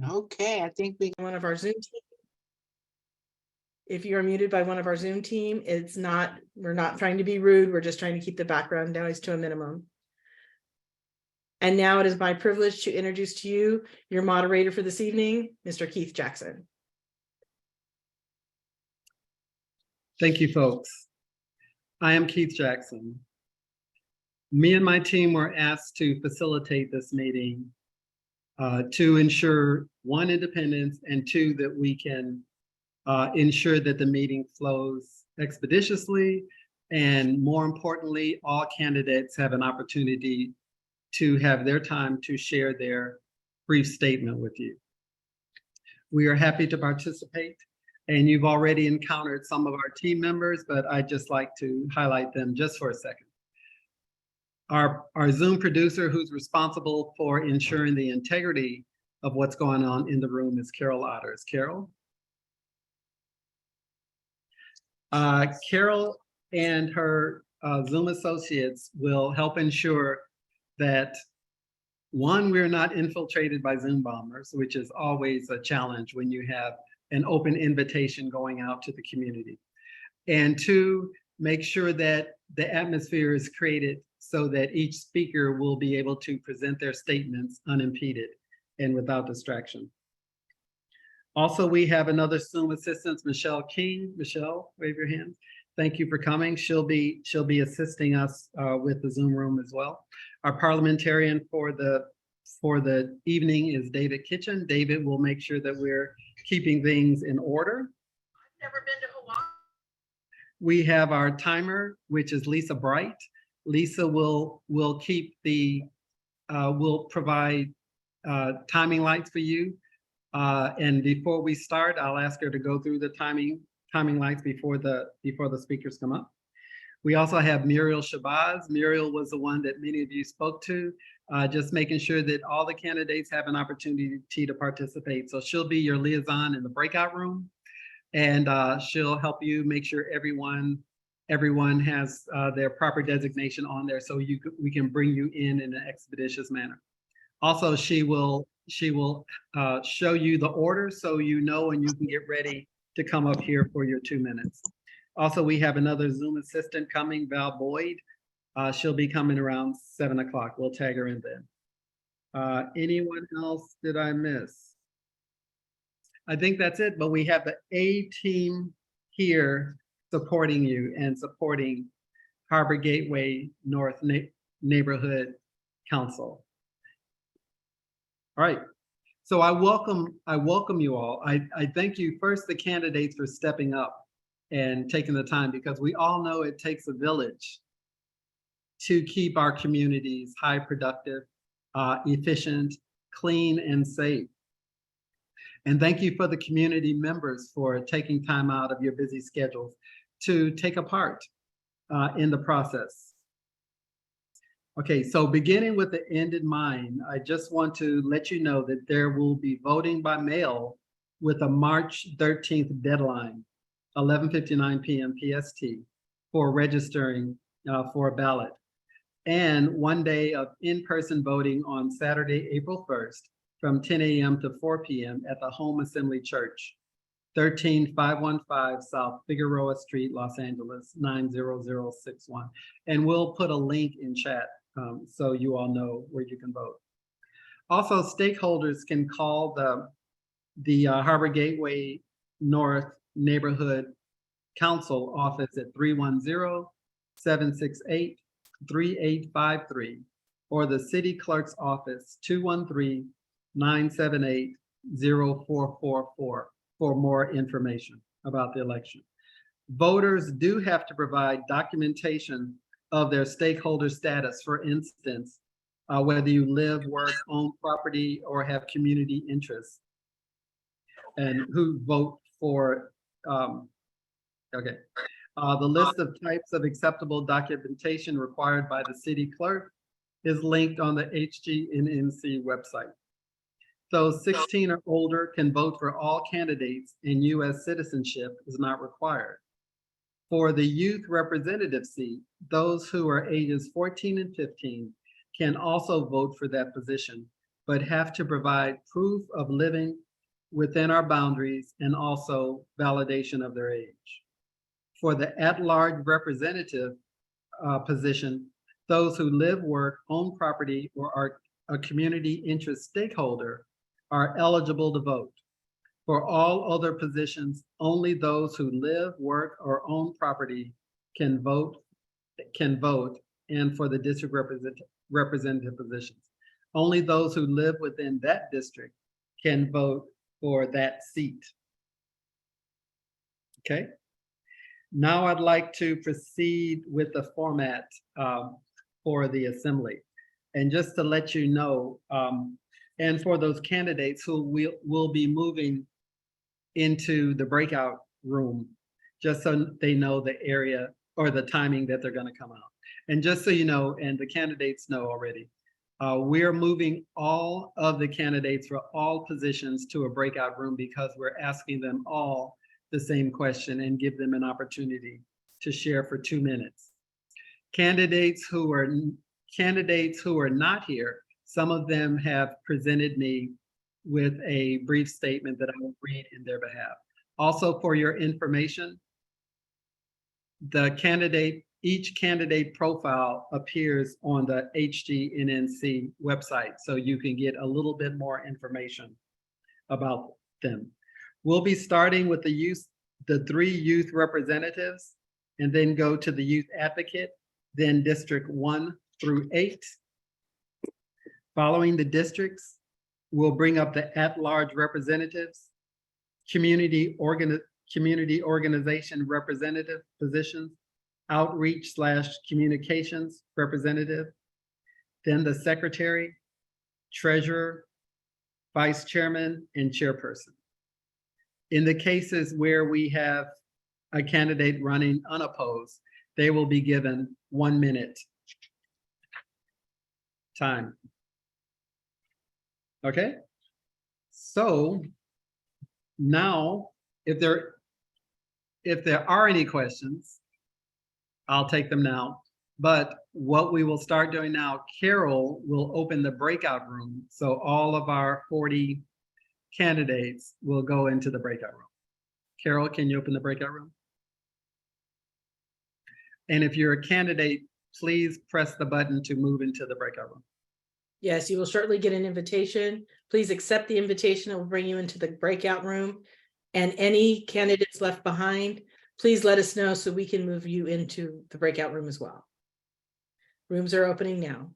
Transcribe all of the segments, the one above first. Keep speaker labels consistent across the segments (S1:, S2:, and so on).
S1: Okay, I think we
S2: One of our Zoom team. If you are muted by one of our Zoom team, we're not trying to be rude. We're just trying to keep the background noise to a minimum. And now it is my privilege to introduce to you your moderator for this evening, Mr. Keith Jackson.
S3: Thank you, folks. I am Keith Jackson. Me and my team were asked to facilitate this meeting to ensure, one, independence, and two, that we can ensure that the meeting flows expeditiously, and more importantly, all candidates have an opportunity to have their time to share their brief statement with you. We are happy to participate, and you've already encountered some of our team members, but I'd just like to highlight them just for a second. Our Zoom producer, who's responsible for ensuring the integrity of what's going on in the room, is Carol Otters. Carol? Carol and her Zoom associates will help ensure that, one, we're not infiltrated by Zoom bombers, which is always a challenge when you have an open invitation going out to the community. And two, make sure that the atmosphere is created so that each speaker will be able to present their statements unimpeded and without distraction. Also, we have another Zoom assistant, Michelle King. Michelle, wave your hand. Thank you for coming. She'll be assisting us with the Zoom room as well. Our parliamentarian for the evening is David Kitchen. David will make sure that we're keeping things in order.
S4: I've never been to Hawaii.
S3: We have our timer, which is Lisa Bright. Lisa will keep will provide timing lights for you. And before we start, I'll ask her to go through the timing lights before the speakers come up. We also have Muriel Shabazz. Muriel was the one that many of you spoke to, just making sure that all the candidates have an opportunity to participate. So she'll be your liaison in the breakout room, and she'll help you make sure everyone has their proper designation on there, so we can bring you in an expeditious manner. Also, she will show you the order so you know and you can get ready to come up here for your 2 minutes. Also, we have another Zoom assistant coming, Val Boyd. She'll be coming around 7 o'clock. We'll tag her in then. Anyone else did I miss? I think that's it, but we have the A team here supporting you and supporting Harbor Gateway North Neighborhood Council. All right, so I welcome you all. I thank you first, the candidates, for stepping up and taking the time, because we all know it takes a village to keep our communities high productive, efficient, clean, and safe. And thank you for the community members for taking time out of your busy schedules to take a part in the process. Okay, so beginning with the end in mind, I just want to let you know that there will be voting by mail with a March 13th deadline, 11:59 p.m. PST, for registering for a ballot, and 1 day of in-person voting on Saturday, April 1st, from 10 a.m. to 4 p.m. at the Home Assembly Church, 13515 South Figueroa Street, Los Angeles, 90061. And we'll put a link in chat so you all know where you can vote. Also, stakeholders can call the Harbor Gateway North Neighborhood Council office at 310-768-3853, or the city clerk's office, 213-978-0444, for more information about the election. Voters do have to provide documentation of their stakeholder status, for instance, whether you live, work, own property, or have community interests, and who vote for, okay. The list of types of acceptable documentation required by the city clerk is linked on the HGNNC website. Those 16 or older can vote for all candidates, and U.S. citizenship is not required. For the youth representative seat, those who are ages 14 and 15 can also vote for that position, but have to provide proof of living within our boundaries and also validation of their age. For the at-large representative position, those who live, work, own property, or are a community interest stakeholder are eligible to vote. For all other positions, only those who live, work, or own property can vote, and for the district representative positions. Only those who live within that district can vote for that seat. Okay. Now I'd like to proceed with the format for the assembly. And just to let you know, and for those candidates who will be moving into the breakout room, just so they know the area or the timing that they're going to come out. And just so you know, and the candidates know already, we're moving all of the candidates for all positions to a breakout room because we're asking them all the same question and give them an opportunity to share for 2 minutes. Candidates who are not here, some of them have presented me with a brief statement that I will read in their behalf. Also, for your information, each candidate profile appears on the HGNNC website, so you can get a little bit more information about them. We'll be starting with the 3 youth representatives, and then go to the youth advocate, then District 1 through 8. Following the districts, we'll bring up the at-large representatives, community organization representative positions, outreach/communications representative, then the secretary, treasurer, vice chairman, and chairperson. In the cases where we have a candidate running unopposed, they will be given 1 minute time. Okay? So now, if there are any questions, I'll take them now. But what we will start doing now, Carol will open the breakout room. So all of our 40 candidates will go into the breakout room. Carol, can you open the breakout room? And if you're a candidate, please press the button to move into the breakout room.
S2: Yes, you will shortly get an invitation. Please accept the invitation. It will bring you into the breakout room. And any candidates left behind, please let us know so we can move you into the breakout room as well. Rooms are opening now.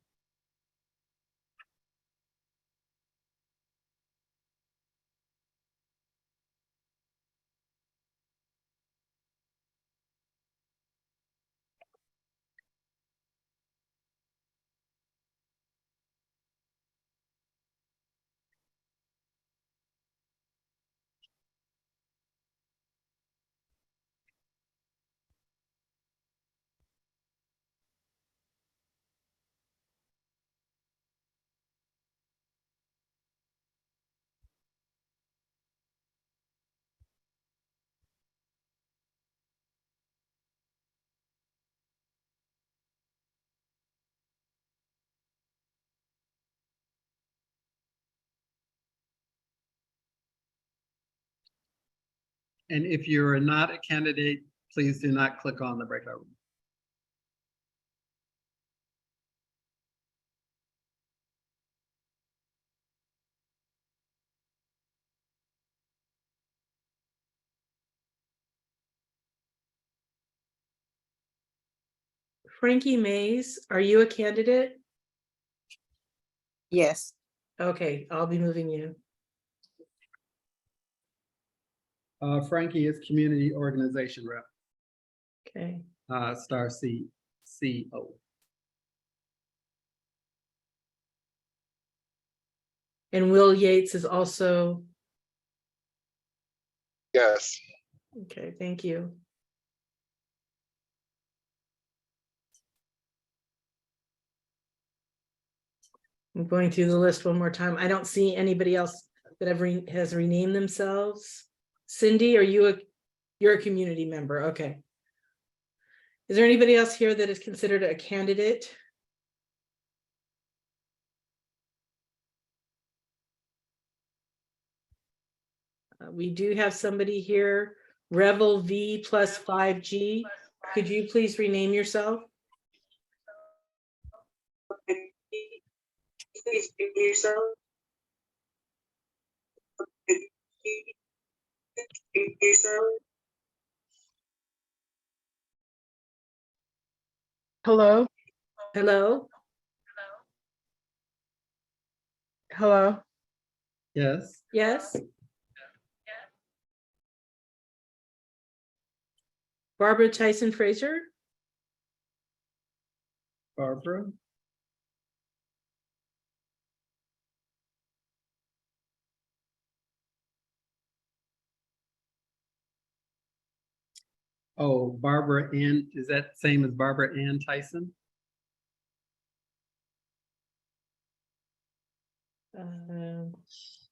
S3: And if you're not a candidate, please do not click on the breakout room.
S2: Frankie Mays, are you a candidate?
S1: Yes.
S2: Okay, I'll be moving you.
S3: Frankie is community organization rep,
S2: Okay.
S3: star CO.
S2: And Will Yates is also,
S5: Yes.
S2: okay, thank you. I'm going through the list one more time. I don't see anybody else that has renamed themselves. Cindy, you're a community member? Okay. Is there anybody else here that is considered a candidate? We do have somebody here, Revel V plus 5G. Could you please rename yourself?
S1: Please give yourself.
S5: Hello?
S2: Hello?
S5: Hello?
S3: Yes,
S2: Yes? Barbara Tyson Fraser?
S3: Barbara. Oh, Barbara Ann, is that same as Barbara Ann Tyson?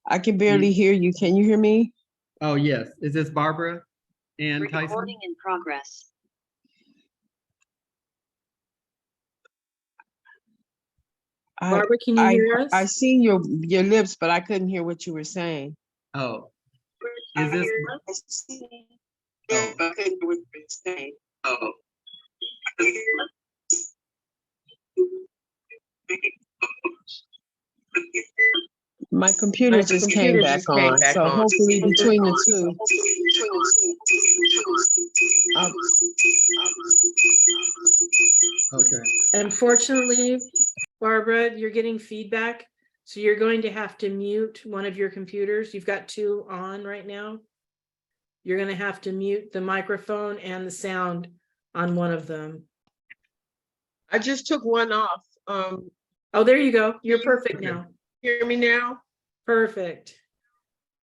S5: I can barely hear you. Can you hear me?
S3: Oh, yes. Is this Barbara Ann Tyson?
S6: Recording in progress.
S5: I
S2: Barbara, can you
S5: I
S2: hear us?
S5: I seen your lips, but I couldn't hear what you were saying.
S3: Oh, is this,
S5: Oh. I couldn't hear what you were saying. Oh. My computer just came back on, so hopefully between the two.
S3: okay,
S2: Unfortunately, Barbara, you're getting feedback, so you're going to have to mute one of your computers. You've got two on right now. You're going to have to mute the microphone and the sound on one of them.
S5: I just took one off.
S2: Oh, there you go. You're perfect
S3: Okay.
S2: now.
S5: Hear me now?
S2: Perfect.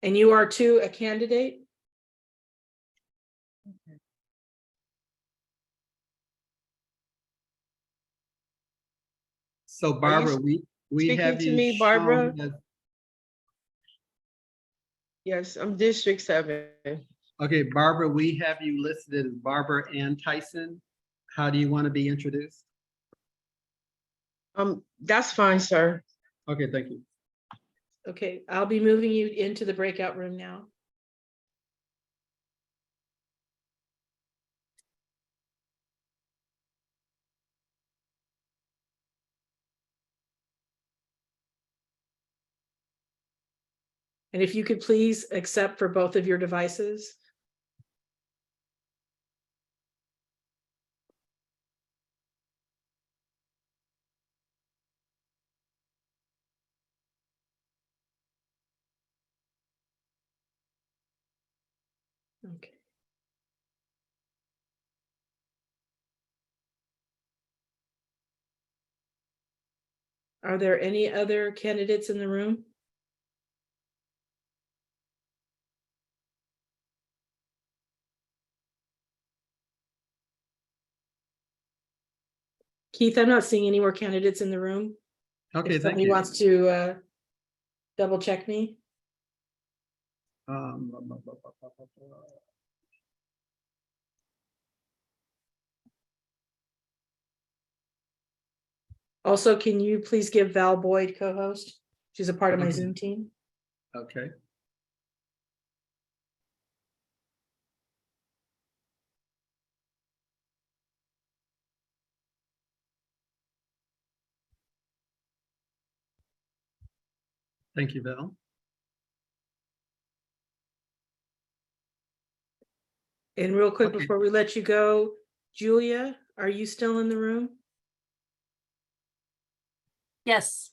S2: And you are too a candidate?
S3: so Barbara, we
S5: speaking
S3: have
S5: to
S3: you
S5: me, Barbara?
S3: shown as-
S5: Yes, I'm District 7.
S3: Okay, Barbara, we have you listed as Barbara Ann Tyson. How do you want to be introduced?
S5: That's fine, sir.
S3: Okay, thank you.
S2: Okay, I'll be moving you into the breakout room now. And if you could please accept for both of your devices. Okay. Are there any other candidates in the room? Keith, I'm not seeing any more candidates in the room.
S3: Okay,
S2: If
S3: thank
S2: somebody
S3: you.
S2: wants to double check me.
S3: Um,
S2: Also, can you please give Val Boyd co-host? She's a part of my
S3: Okay.
S2: Zoom team.
S3: Okay. Thank you, Val.
S2: And real quick,
S3: Okay.
S2: before we let you go, Julia, are you still in the room?
S7: Yes,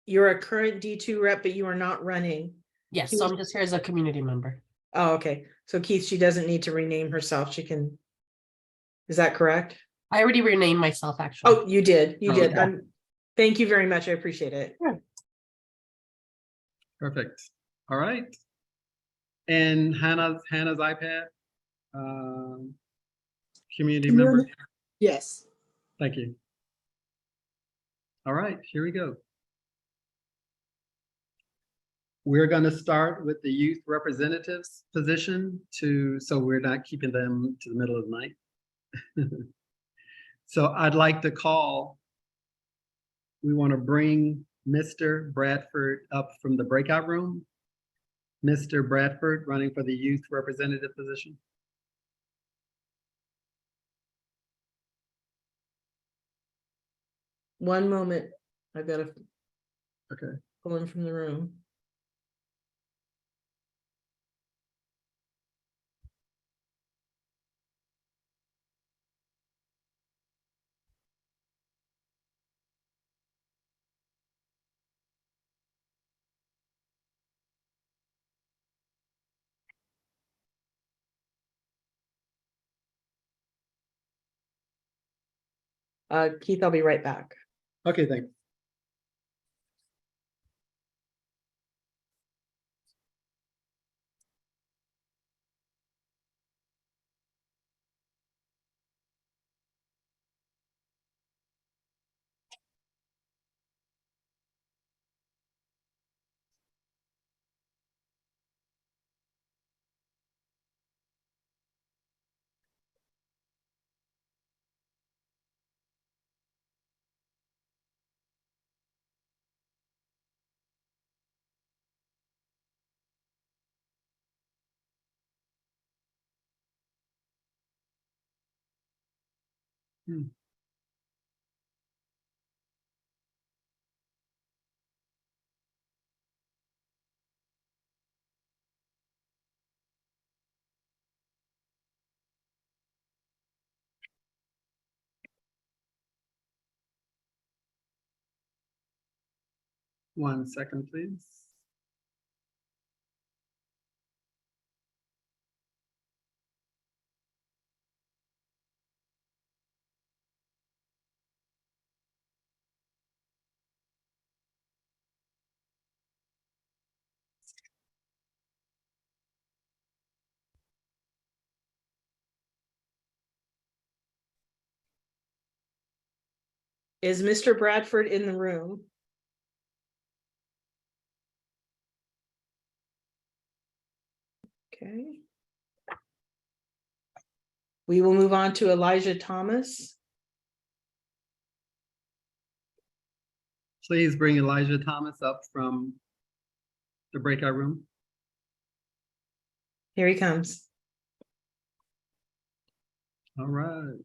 S2: You're a current D2 rep, but you are not running.
S7: yes. So I'm just here as a community member.
S2: Oh, okay. So Keith, she doesn't need to rename herself. She can. Is that correct?
S7: I already renamed myself, actually.
S2: Oh, you did. You
S3: Oh,
S2: did.
S3: okay.
S2: Thank you very much. I appreciate it.
S3: Perfect. All right. And Hannah's iPad. Community member.
S2: Yes.
S3: Thank you. All right, here we go. We're going to start with the youth representatives position so we're not keeping them to the middle of the night. So I'd like to call, we want to bring Mr. Bradford up from the breakout room. Mr. Bradford running for the youth representative position.
S2: One moment. I've got to
S3: Okay.
S2: pull him from the room. Keith, I'll be right back.
S3: Okay, thanks. One second, please.
S2: Is Mr. Bradford in the room? Okay. We will move on to Elijah Thomas.
S3: Please bring Elijah Thomas up from the breakout room.
S2: Here he comes.
S3: All right.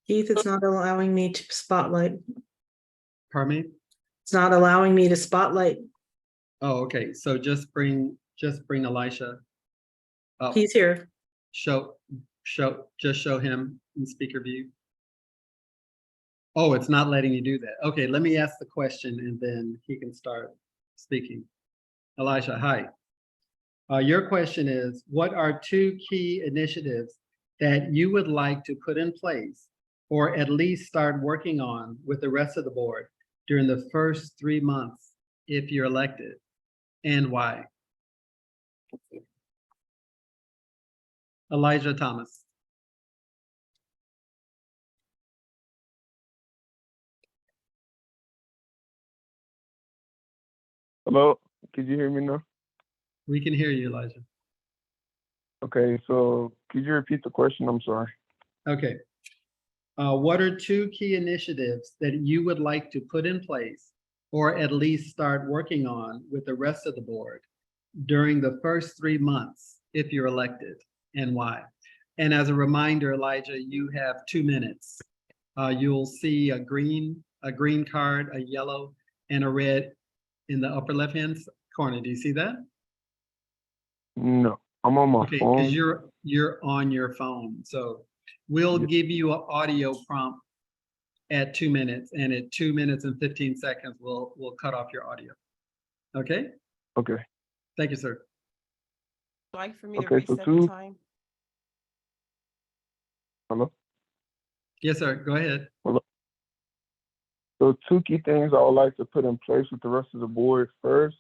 S2: Keith, it's not allowing me to spotlight.
S3: Pardon me?
S2: It's not allowing me to spotlight.
S3: Oh, okay. So just bring Elisha up.
S2: He's here.
S3: Just show him in speaker view. Oh, it's not letting you do that. Okay, let me ask the question and then he can start speaking. Elisha, hi. Your question is, what are 2 key initiatives that you would like to put in place or at least start working on with the rest of the board during the first 3 months if you're elected, and why? Elijah Thomas.
S1: Hello, could you hear me now?
S3: We can hear you, Elijah.
S1: Okay, so could you repeat the question? I'm sorry.
S3: Okay. What are 2 key initiatives that you would like to put in place or at least start working on with the rest of the board during the first 3 months if you're elected, and why? And as a reminder, Elijah, you have 2 minutes. You'll see a green card, a yellow, and a red in the upper left-hand corner. Do you see that?
S1: No, I'm on my
S3: Okay,
S1: phone.
S3: because you're on your phone. So we'll give you an audio prompt at 2 minutes, and at 2 minutes and 15 seconds, we'll cut off your audio. Okay?
S1: Okay.
S3: Thank you, sir.
S6: Like for me to
S1: Okay, so
S6: reset the
S1: 2.
S6: time?
S1: Hello.
S3: Yes, sir. Go ahead.
S1: So two key things I would like to put in place with the rest of the board. First,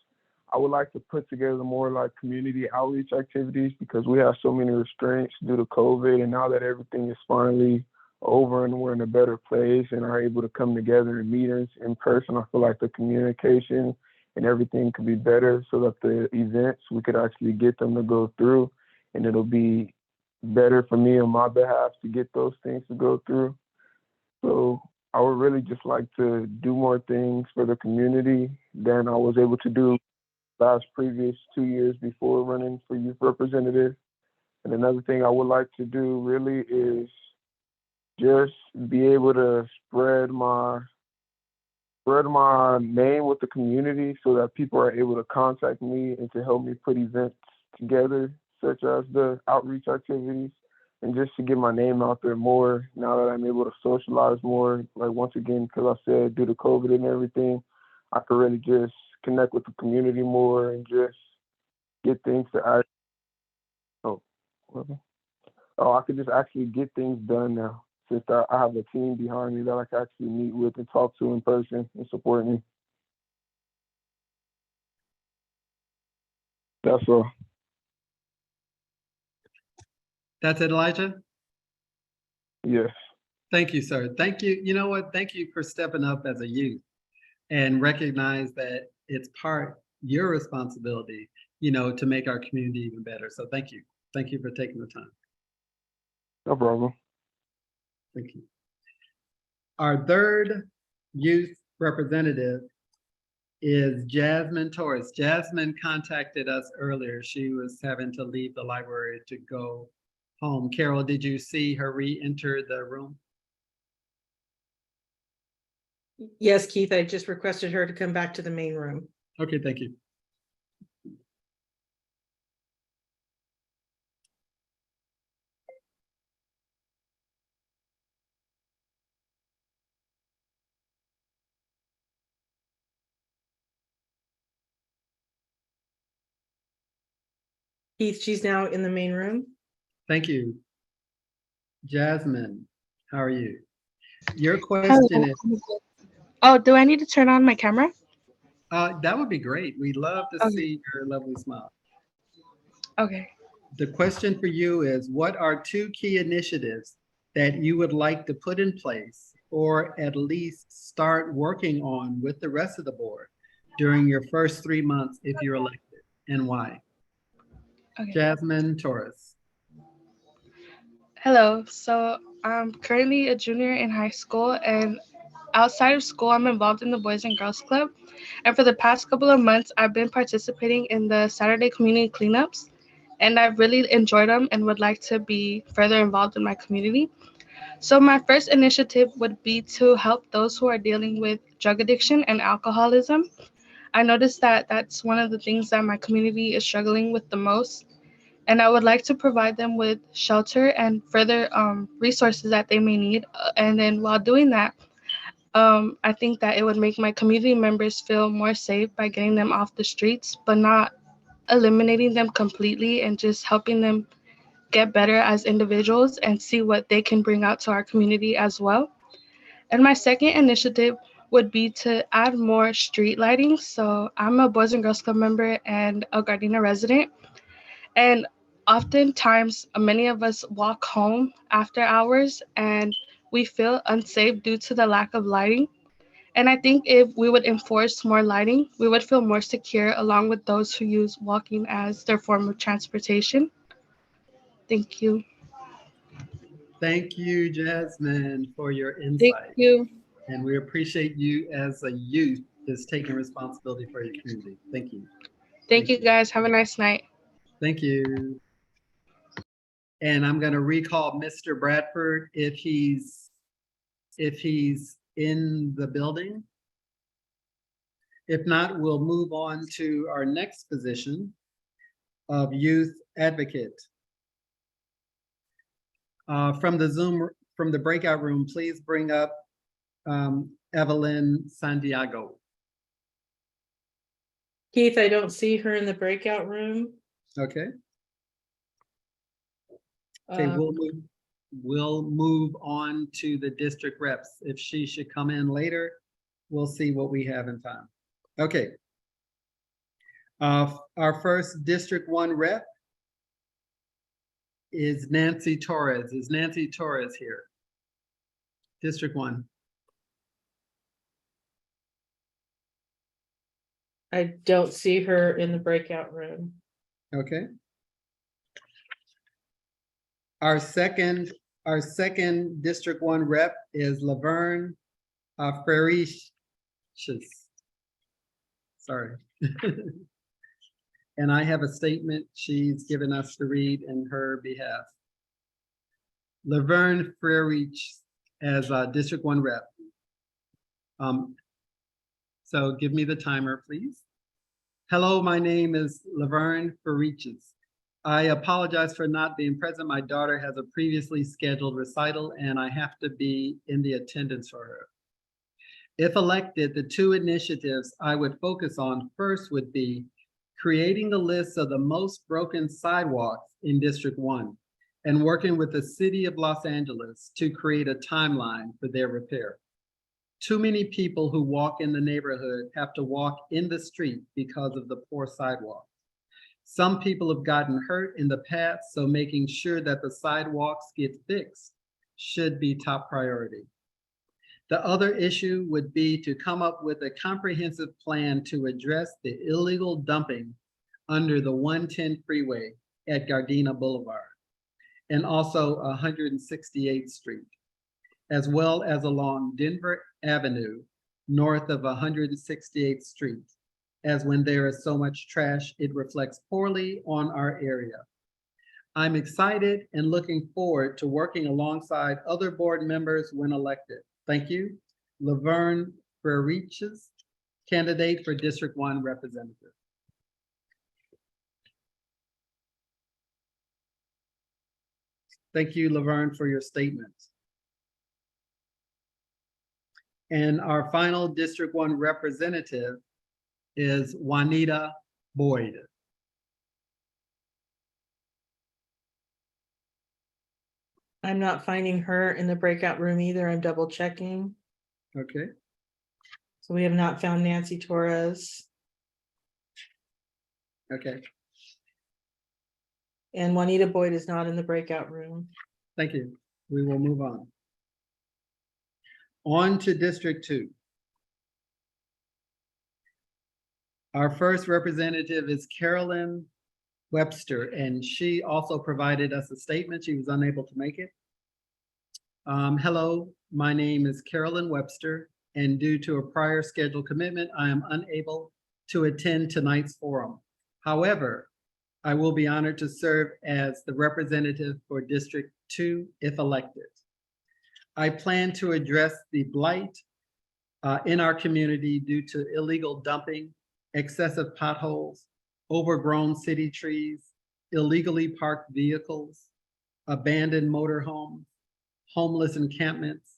S1: I would like to put together more like community outreach activities because we have so many restraints due to COVID, and now that everything is finally over and we're in a better place and are able to come together in meetings in person, I feel like the communication and everything could be better so that the events, we could actually get them to go through, and it'll be better for me on my behalf to get those things to go through. So I would really just like to do more things for the community than I was able to do previous 2 years before running for youth representative. And another thing I would like to do really is just be able to spread my name with the community so that people are able to contact me and to help me put events together, such as the outreach activities, and just to get my name out there more now that I'm able to socialize more. Like, once again, because I said due to COVID and everything, I could really just connect with the community more and just get things to act. I could just actually get things done now since I have a team behind me that I can actually meet with and talk to in person and support me. That's all.
S3: That's it, Elijah?
S1: Yes.
S3: Thank you, sir. Thank you. You know what? Thank you for stepping up as a youth and recognize that it's your responsibility, to make our community even better. So thank you. Thank you for taking the time.
S1: No problem.
S3: Thank you. Our third youth representative is Jasmine Torres. Jasmine contacted us earlier. She was having to leave the library to go home. Carol, did you see her re-enter the room?
S2: Yes, Keith, I just requested her to come back to the main room.
S3: Okay, thank you.
S2: Keith, she's now in the main room.
S3: Thank you. Jasmine, how are you? Your question is,
S8: Oh, do I need to turn on my camera?
S3: that would be great. We'd love to
S8: Okay.
S3: see your lovely smile.
S8: Okay.
S3: The question for you is, what are two key initiatives that you would like to put in place or at least start working on with the rest of the board during your first 3 months if you're elected, and why?
S8: Okay.
S3: Jasmine Torres.
S8: Hello. So I'm currently a junior in high school, and outside of school, I'm involved in the Boys and Girls Club. And for the past couple of months, I've been participating in the Saturday community cleanups, and I've really enjoyed them and would like to be further involved in my community. So my first initiative would be to help those who are dealing with drug addiction and alcoholism. I noticed that that's one of the things that my community is struggling with the most. And I would like to provide them with shelter and further resources that they may need. And then while doing that, I think that it would make my community members feel more safe by getting them off the streets, but not eliminating them completely, and just helping them get better as individuals and see what they can bring out to our community as well. And my second initiative would be to add more street lighting. So I'm a Boys and Girls Club member and a Gardena resident. And oftentimes, many of us walk home after hours and we feel unsafe due to the lack of lighting. And I think if we would enforce more lighting, we would feel more secure along with those who use walking as their form of transportation. Thank you.
S3: Thank you, Jasmine, for your
S8: Thank
S3: insight.
S8: you.
S3: And we appreciate you as a youth that's taking responsibility for your community. Thank you.
S8: Thank you, guys. Have a nice night.
S3: Thank you. And I'm going to recall Mr. Bradford if he's in the building. If not, we'll move on to our next position of youth advocate. From the breakout room, please bring up Evelyn Santiago.
S2: Keith, I don't see her in the breakout room.
S3: Okay. Okay,
S2: Um,
S3: we'll move on to the district reps. If she should come in later, we'll see what we have in time. Okay. Our first District 1 rep is Nancy Torres. Is Nancy Torres here? District 1.
S2: I don't see her in the breakout room.
S3: Okay. Our second District 1 rep is Laverne Freriches. Sorry. And I have a statement she's given us to read in her behalf. Laverne Freriches as District 1 rep. So give me the timer, please. Hello, my name is Laverne Freriches. I apologize for not being present. My daughter has a previously scheduled recital and I have to be in the attendance for her. If elected, the two initiatives I would focus on first would be creating the list of the most broken sidewalks in District 1 and working with the City of Los Angeles to create a timeline for their repair. Too many people who walk in the neighborhood have to walk in the street because of the poor sidewalk. Some people have gotten hurt in the past, so making sure that the sidewalks get fixed should be top priority. The other issue would be to come up with a comprehensive plan to address the illegal dumping under the 110 freeway at Gardena Boulevard and also 168th Street, as well as along Denver Avenue, north of 168th Street, as when there is so much trash, it reflects poorly on our area. I'm excited and looking forward to working alongside other board members when elected. Thank you. Laverne Freriches, candidate for District 1 representative. Thank you, Laverne, for your statement. And our final District 1 representative is Juanita Boyd.
S2: I'm not finding her in the breakout room either. I'm double checking.
S3: Okay,
S2: So we have not found Nancy Torres,
S3: okay,
S2: and Juanita Boyd is not in the breakout room.
S3: thank you. We will move on. On to District 2. Our first representative is Carolyn Webster, and she also provided us a statement. She was unable to make it. Hello, my name is Carolyn Webster, and due to a prior scheduled commitment, I am unable to attend tonight's forum. However, I will be honored to serve as the representative for District 2 if elected. I plan to address the blight in our community due to illegal dumping, excessive potholes, overgrown city trees, illegally parked vehicles, abandoned motorhomes, homeless encampments,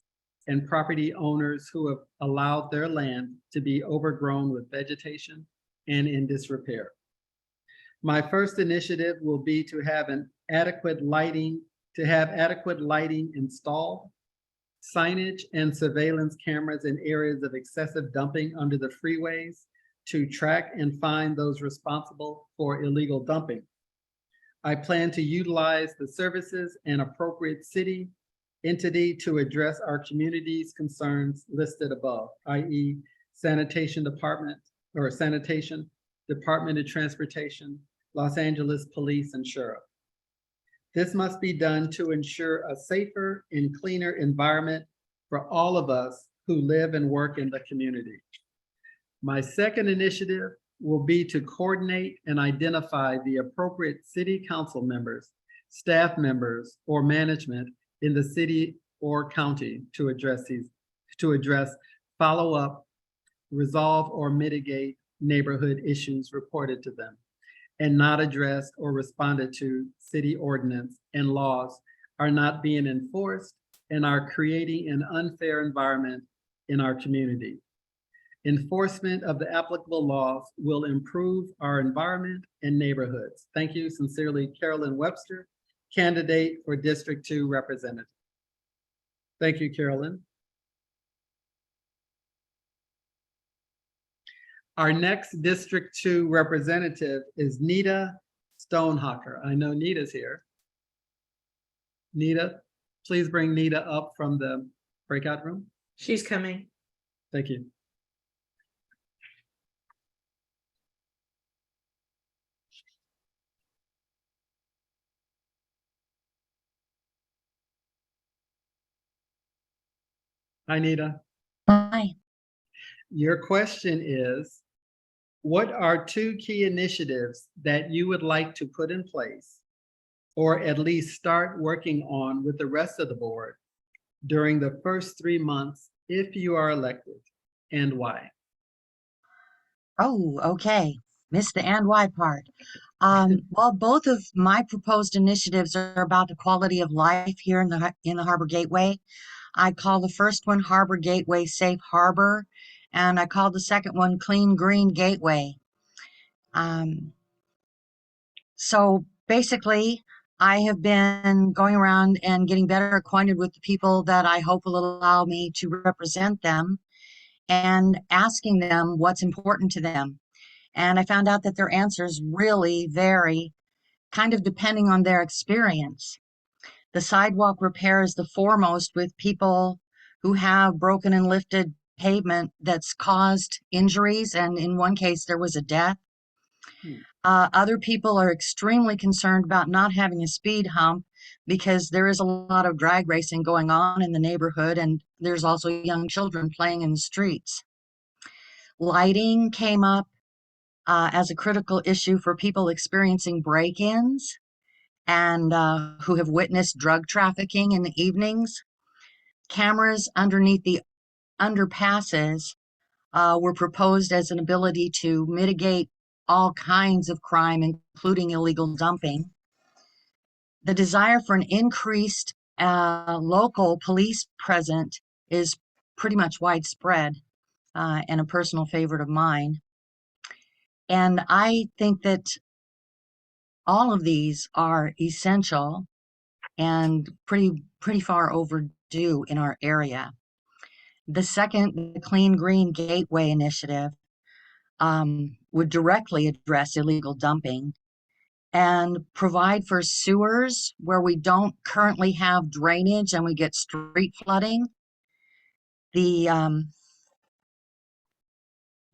S3: and property owners who have allowed their land to be overgrown with vegetation and in disrepair. My first initiative will be to have adequate lighting installed, signage and surveillance cameras in areas of excessive dumping under the freeways to track and find those responsible for illegal dumping. I plan to utilize the services and appropriate city entity to address our community's concerns listed above, i.e. Sanitation Department or Sanitation, Department of Transportation, Los Angeles Police and Sheriff. This must be done to ensure a safer and cleaner environment for all of us who live and work in the community. My second initiative will be to coordinate and identify the appropriate city council members, staff members, or management in the city or county to address follow-up, resolve, or mitigate neighborhood issues reported to them and not addressed or responded to city ordinance and laws are not being enforced and are creating an unfair environment in our community. Enforcement of the applicable laws will improve our environment and neighborhoods. Thank you. Sincerely, Carolyn Webster, candidate for District 2 representative. Thank you, Carolyn. Our next District 2 representative is Nita Stonehocker. I know Nita's here. Nita, please bring Nita up from the breakout room.
S2: She's coming.
S3: Thank you. Hi, Nita.
S9: Hi.
S3: Your question is, what are 2 key initiatives that you would like to put in place or at least start working on with the rest of the board during the first 3 months if you are elected, and why?
S9: Oh, okay. Missed the and why part. Well, both of my proposed initiatives are about the quality of life here in the Harbor Gateway. I call the first one Harbor Gateway Safe Harbor, and I call the second one Clean Green Gateway. So basically, I have been going around and getting better acquainted with the people that I hope will allow me to represent them and asking them what's important to them. And I found out that their answers really vary, kind of depending on their experience. The sidewalk repair is the foremost with people who have broken and lifted pavement that's caused injuries, and in one case, there was a death. Other people are extremely concerned about not having a speed hump because there is a lot of drag racing going on in the neighborhood, and there's also young children playing in the streets. Lighting came up as a critical issue for people experiencing break-ins and who have witnessed drug trafficking in the evenings. Cameras underneath the underpasses were proposed as an ability to mitigate all kinds of crime, including illegal dumping. The desire for an increased local police presence is pretty much widespread and a personal favorite of mine. And I think that all of these are essential and pretty far overdue in our area. The second, the Clean Green Gateway Initiative, would directly address illegal dumping and provide for sewers where we don't currently have drainage and we get street flooding. The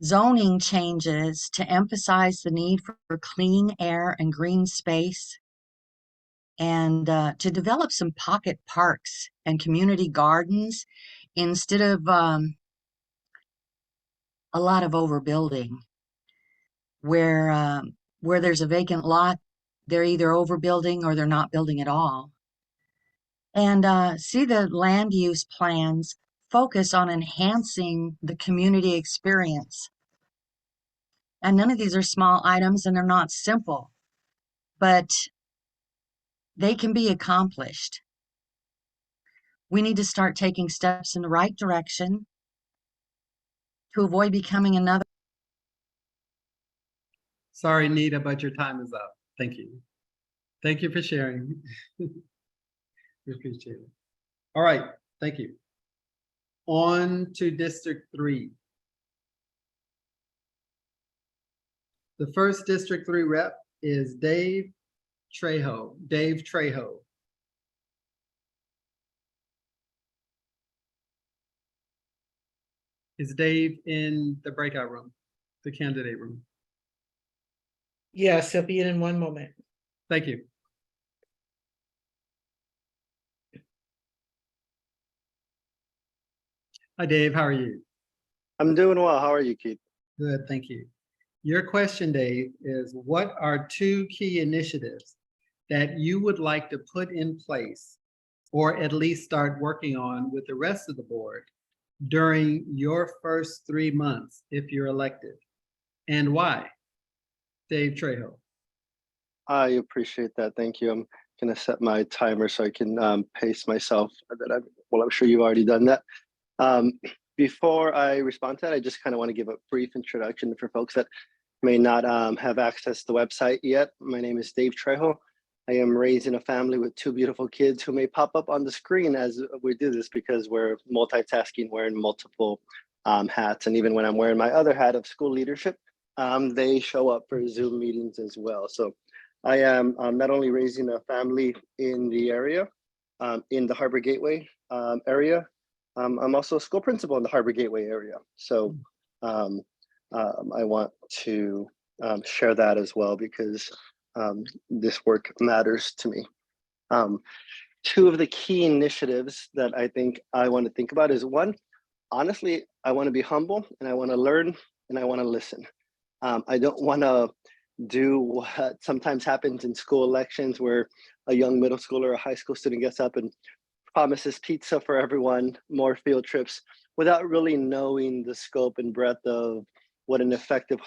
S9: zoning changes to emphasize the need for clean air and green space, and to develop some pocket parks and community gardens instead of a lot of overbuilding where there's a vacant lot, they're either overbuilding or they're not building at all. And see the land use plans focus on enhancing the community experience. And none of these are small items and they're not simple, but they can be accomplished. We need to start taking steps in the right direction to avoid becoming another.
S3: Sorry, Nita, but your time is up. Thank you. Thank you for sharing. We appreciate it. All right, thank you. On to District 3. The first District 3 rep is Dave Trejo. Dave Trejo. Is Dave in the breakout room, the candidate room?
S2: Yes, he'll be in 1 moment.
S3: Thank you. Hi, Dave. How are you?
S10: I'm doing well. How are you, Keith?
S3: Good, thank you. Your question, Dave, is what are 2 key initiatives that you would like to put in place or at least start working on with the rest of the board during your first 3 months if you're elected, and why? Dave Trejo.
S10: I appreciate that. Thank you. I'm going to set my timer so I can pace myself. I'm sure you've already done that. Before I respond to that, I just kind of want to give a brief introduction for folks that may not have access to the website yet. My name is Dave Trejo. I am raised in a family with 2 beautiful kids who may pop up on the screen as we do this because we're multitasking. We're in multiple hats. And even when I'm wearing my other hat of school leadership, they show up for Zoom meetings as well. So I am not only raising a family in the area, in the Harbor Gateway area, I'm also a school principal in the Harbor Gateway area. So I want to share that as well, because this work matters to me. Two of the key initiatives that I think I want to think about is, one, honestly, I want to be humble and I want to learn and I want to listen. I don't want to do what sometimes happens in school elections, where a young middle schooler or a high school student gets up and promises pizza for everyone, more field trips, without really knowing the scope and breadth of what an effective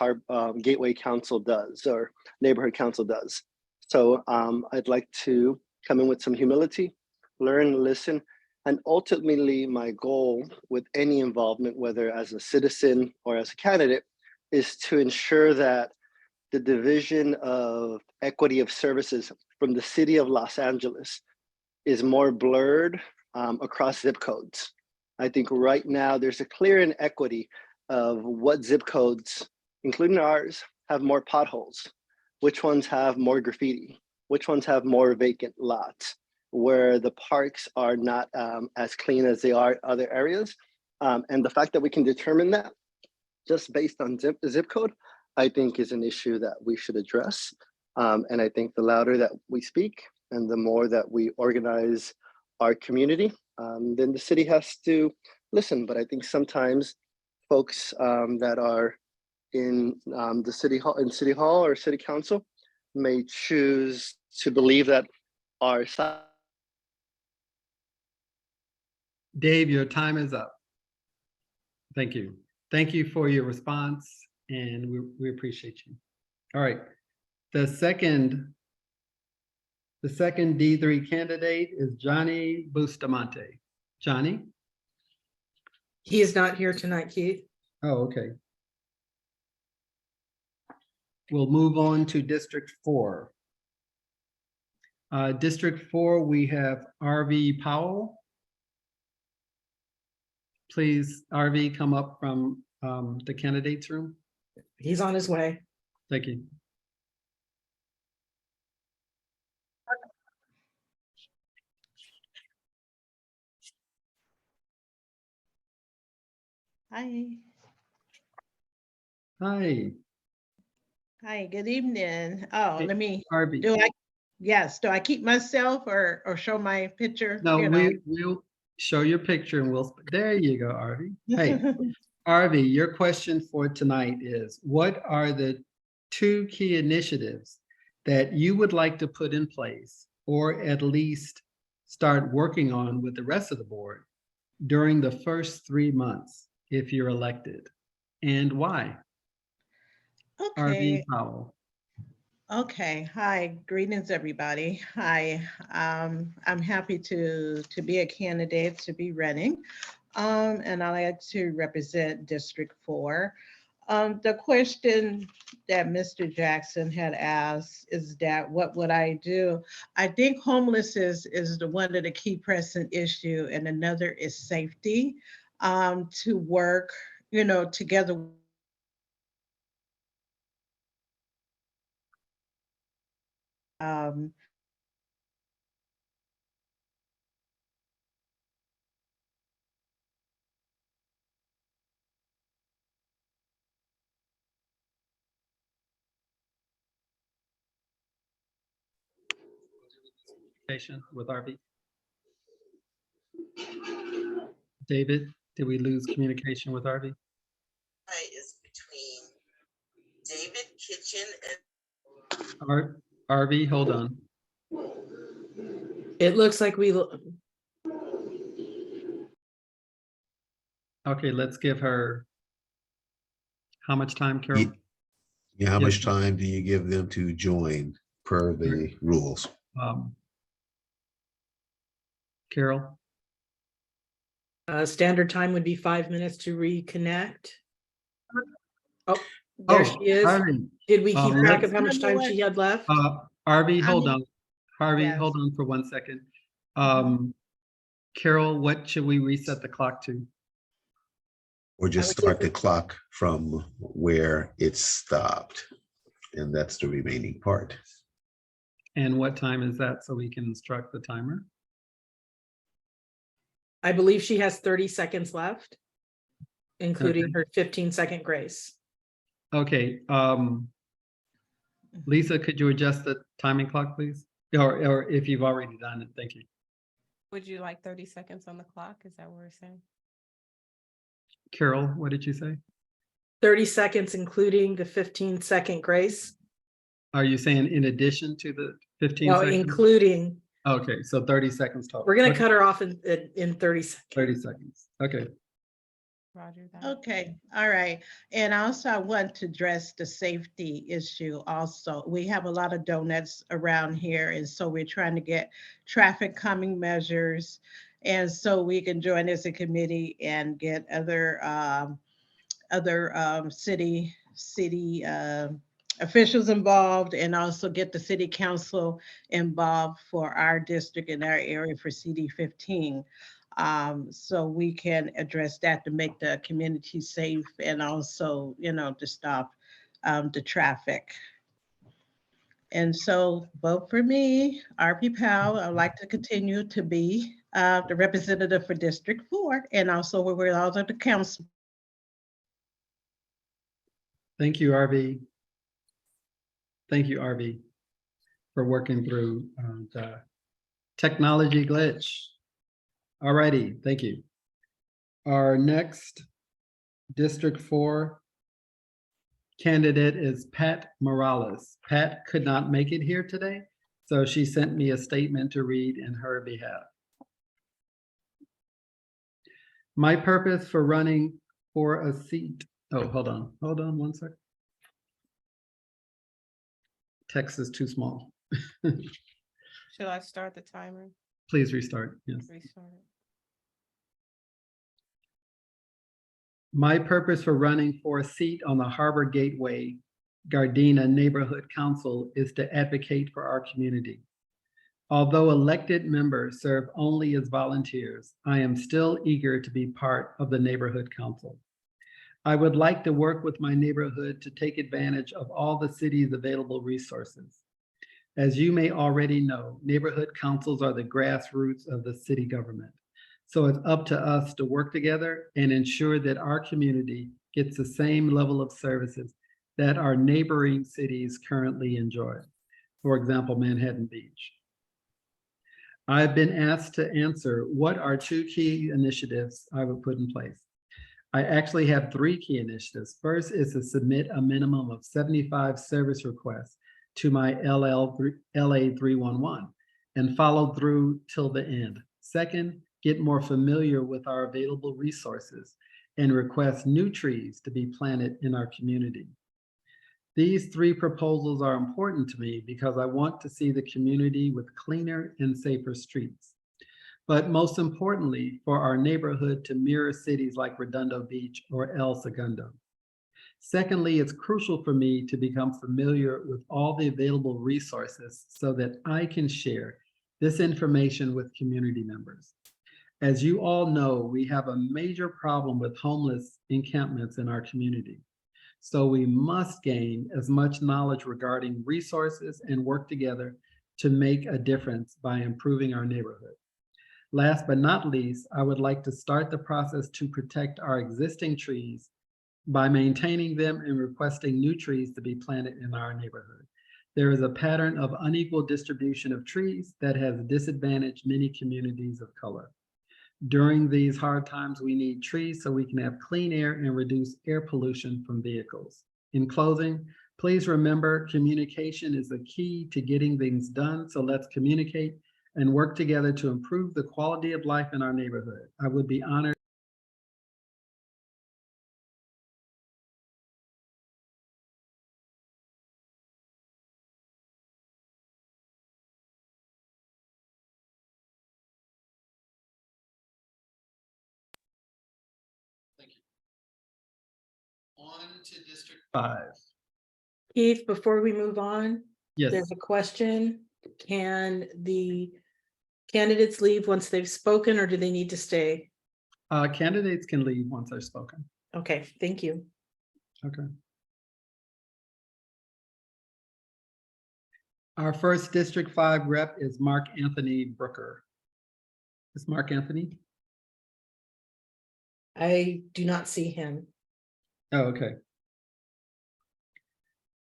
S10: Gateway Council does, or neighborhood council does. So I'd like to come in with some humility, learn, listen, and ultimately my goal with any involvement, whether as a citizen or as a candidate, is to ensure that the division of equity of services from the city of Los Angeles is more blurred across zip codes. I think right now there's a clear inequity of what zip codes, including ours, have more potholes, which ones have more graffiti, which ones have more vacant lots, where the parks are not as clean as they are other areas. And the fact that we can determine that just based on zip code, I think is an issue that we should address. And I think the louder that we speak and the more that we organize our community, then the city has to listen. But I think sometimes folks that are in the city hall or city council may choose to believe that our side.
S3: Dave, your time is up. Thank you. Thank you for your response, and we appreciate you. All right. The second D3 candidate is Johnny Bustamante. Johnny?
S2: He is not here tonight, Keith.
S3: Oh, okay. We'll move on to District 4. District 4, we have RV Powell. Please, RV, come up from the candidates room.
S2: He's on his way.
S3: Thank you.
S11: Hi.
S3: Hi,
S11: Hi, good evening. Oh,
S3: Hey,
S11: let me,
S3: RV.
S11: do I keep myself or show my picture?
S3: No,
S11: You know?
S3: we'll show your picture and there you go, RV. Hey, RV, your question for tonight is, what are the 2 key initiatives that you would like to put in place, or at least start working on with the rest of the board during the first 3 months if you're elected, and why? RV
S11: Okay,
S3: Powell.
S11: okay. Hi, greetings, everybody. Hi, I'm happy to be a candidate, to be running. And I like to represent District 4. The question that Mr. Jackson had asked is that what would I do? I think homelessness is the one of the key pressing issue, and another is safety. To work, together.
S3: With RV. David, did we lose communication with RV?
S4: Is between David Kitchen and
S3: RV, hold on.
S2: It looks like
S3: Okay, let's give her, how much time, Carol?
S12: Yeah, how
S3: Yes,
S12: much time do you give them to join per the rules?
S3: Carol?
S2: standard time would be 5 minutes to reconnect. Oh, there she is.
S3: Harvey,
S2: Did we keep track
S3: let's-
S2: of how much time she had left?
S3: RV, hold on. Harvey,
S11: Yes.
S3: hold on for 1 second. Carol, what should we reset the clock to?
S12: Or just
S2: would
S12: start
S2: give
S12: the clock from where it stopped. And that's the remaining part.
S3: And what time is that so we can instruct the timer?
S2: I believe she has 30 seconds left, including
S3: Okay.
S2: her 15-second grace.
S3: Okay, Lisa, could you adjust the timing clock, please? Or if you've already done it, thank you.
S6: Would you like 30 seconds on the clock? Is that what we're saying?
S3: Carol, what did you say?
S2: 30 seconds, including the 15-second grace.
S3: Are you saying in addition to the 15
S2: No,
S3: seconds?
S2: including,
S3: Okay, so 30 seconds total.
S2: we're gonna
S3: Okay,
S2: cut her off in 30 seconds.
S3: 30 seconds, okay.
S6: Roger that.
S11: Okay, all right. And also I want to address the safety issue also. We have a lot of donuts around here, and so we're trying to get traffic calming measures. And so we can join as a committee and get other city officials involved, and also get the city council involved for our district and our area for CD 15. So we can address that to make the community safe, and also, to stop the traffic. And so vote for me, RP Powell. I'd like to continue to be the representative for District 4, and also we're all of the council.
S3: Thank you, RV. Thank you, RV, for working through the technology glitch. Alrighty, thank you. Our next District 4 candidate is Pat Morales. Pat could not make it here today, so she sent me a statement to read in her behalf. My purpose for running for a seat. Oh, hold on 1 sec. Text is too small.
S6: Should I start the timer?
S3: Please restart, yes.
S6: Restart it.
S3: My purpose for running for a seat on the Harbor Gateway Gardena Neighborhood Council is to advocate for our community. Although elected members serve only as volunteers, I am still eager to be part of the Neighborhood Council. I would like to work with my neighborhood to take advantage of all the city's available resources. As you may already know, neighborhood councils are the grassroots of the city government. So it's up to us to work together and ensure that our community gets the same level of services that our neighboring cities currently enjoy. For example, Manhattan Beach. I've been asked to answer what are 2 key initiatives I would put in place. I actually have 3 key initiatives. First is to submit a minimum of 75 service requests to my LA 311 and follow through till the end. Second, get more familiar with our available resources and request new trees to be planted in our community. These 3 proposals are important to me because I want to see the community with cleaner and safer streets. But most importantly, for our neighborhood to mirror cities like Redondo Beach or El Segundo. Secondly, it's crucial for me to become familiar with all the available resources so that I can share this information with community members. As you all know, we have a major problem with homeless encampments in our community. So we must gain as much knowledge regarding resources and work together to make a difference by improving our neighborhood. Last but not least, I would like to start the process to protect our existing trees by maintaining them and requesting new trees to be planted in our neighborhood. There is a pattern of unequal distribution of trees that has disadvantaged many communities of color. During these hard times, we need trees so we can have clean air and reduce air pollution from vehicles. In closing, please remember communication is the key to getting things done. So let's communicate and work together to improve the quality of life in our neighborhood. I would be honored. Thank you. On to District 5.
S2: Keith, before we move on,
S3: Yes.
S2: there's a question. Can the candidates leave once they've spoken, or do they need to stay?
S3: Candidates can leave once they're spoken.
S2: Okay, thank you.
S3: Okay. Our first District 5 rep is Mark Anthony Brooker. Is Mark Anthony?
S2: I do not see him.
S3: Oh, okay.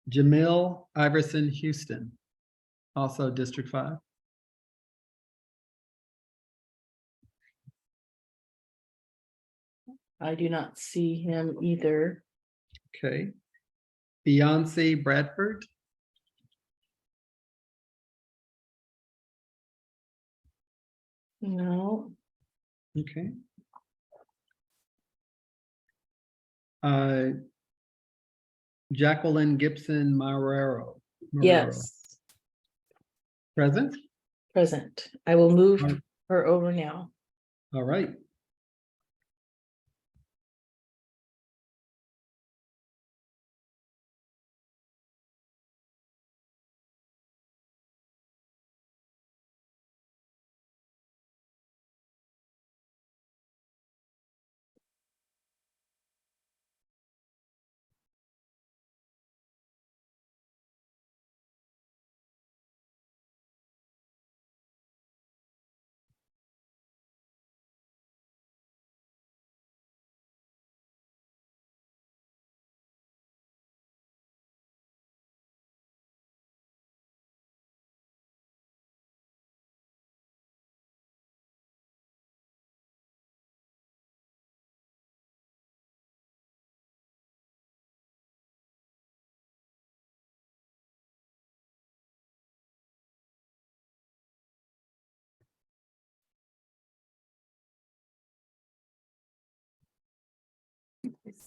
S3: Jamil Iverson Houston, also District 5.
S2: I do not see him either.
S3: Okay. Beyonce Bradford.
S2: No.
S3: Okay. Jacqueline Gibson Marrero.
S2: Yes,
S3: Present?
S2: present. I will move
S3: All-
S2: her over now.
S3: All right.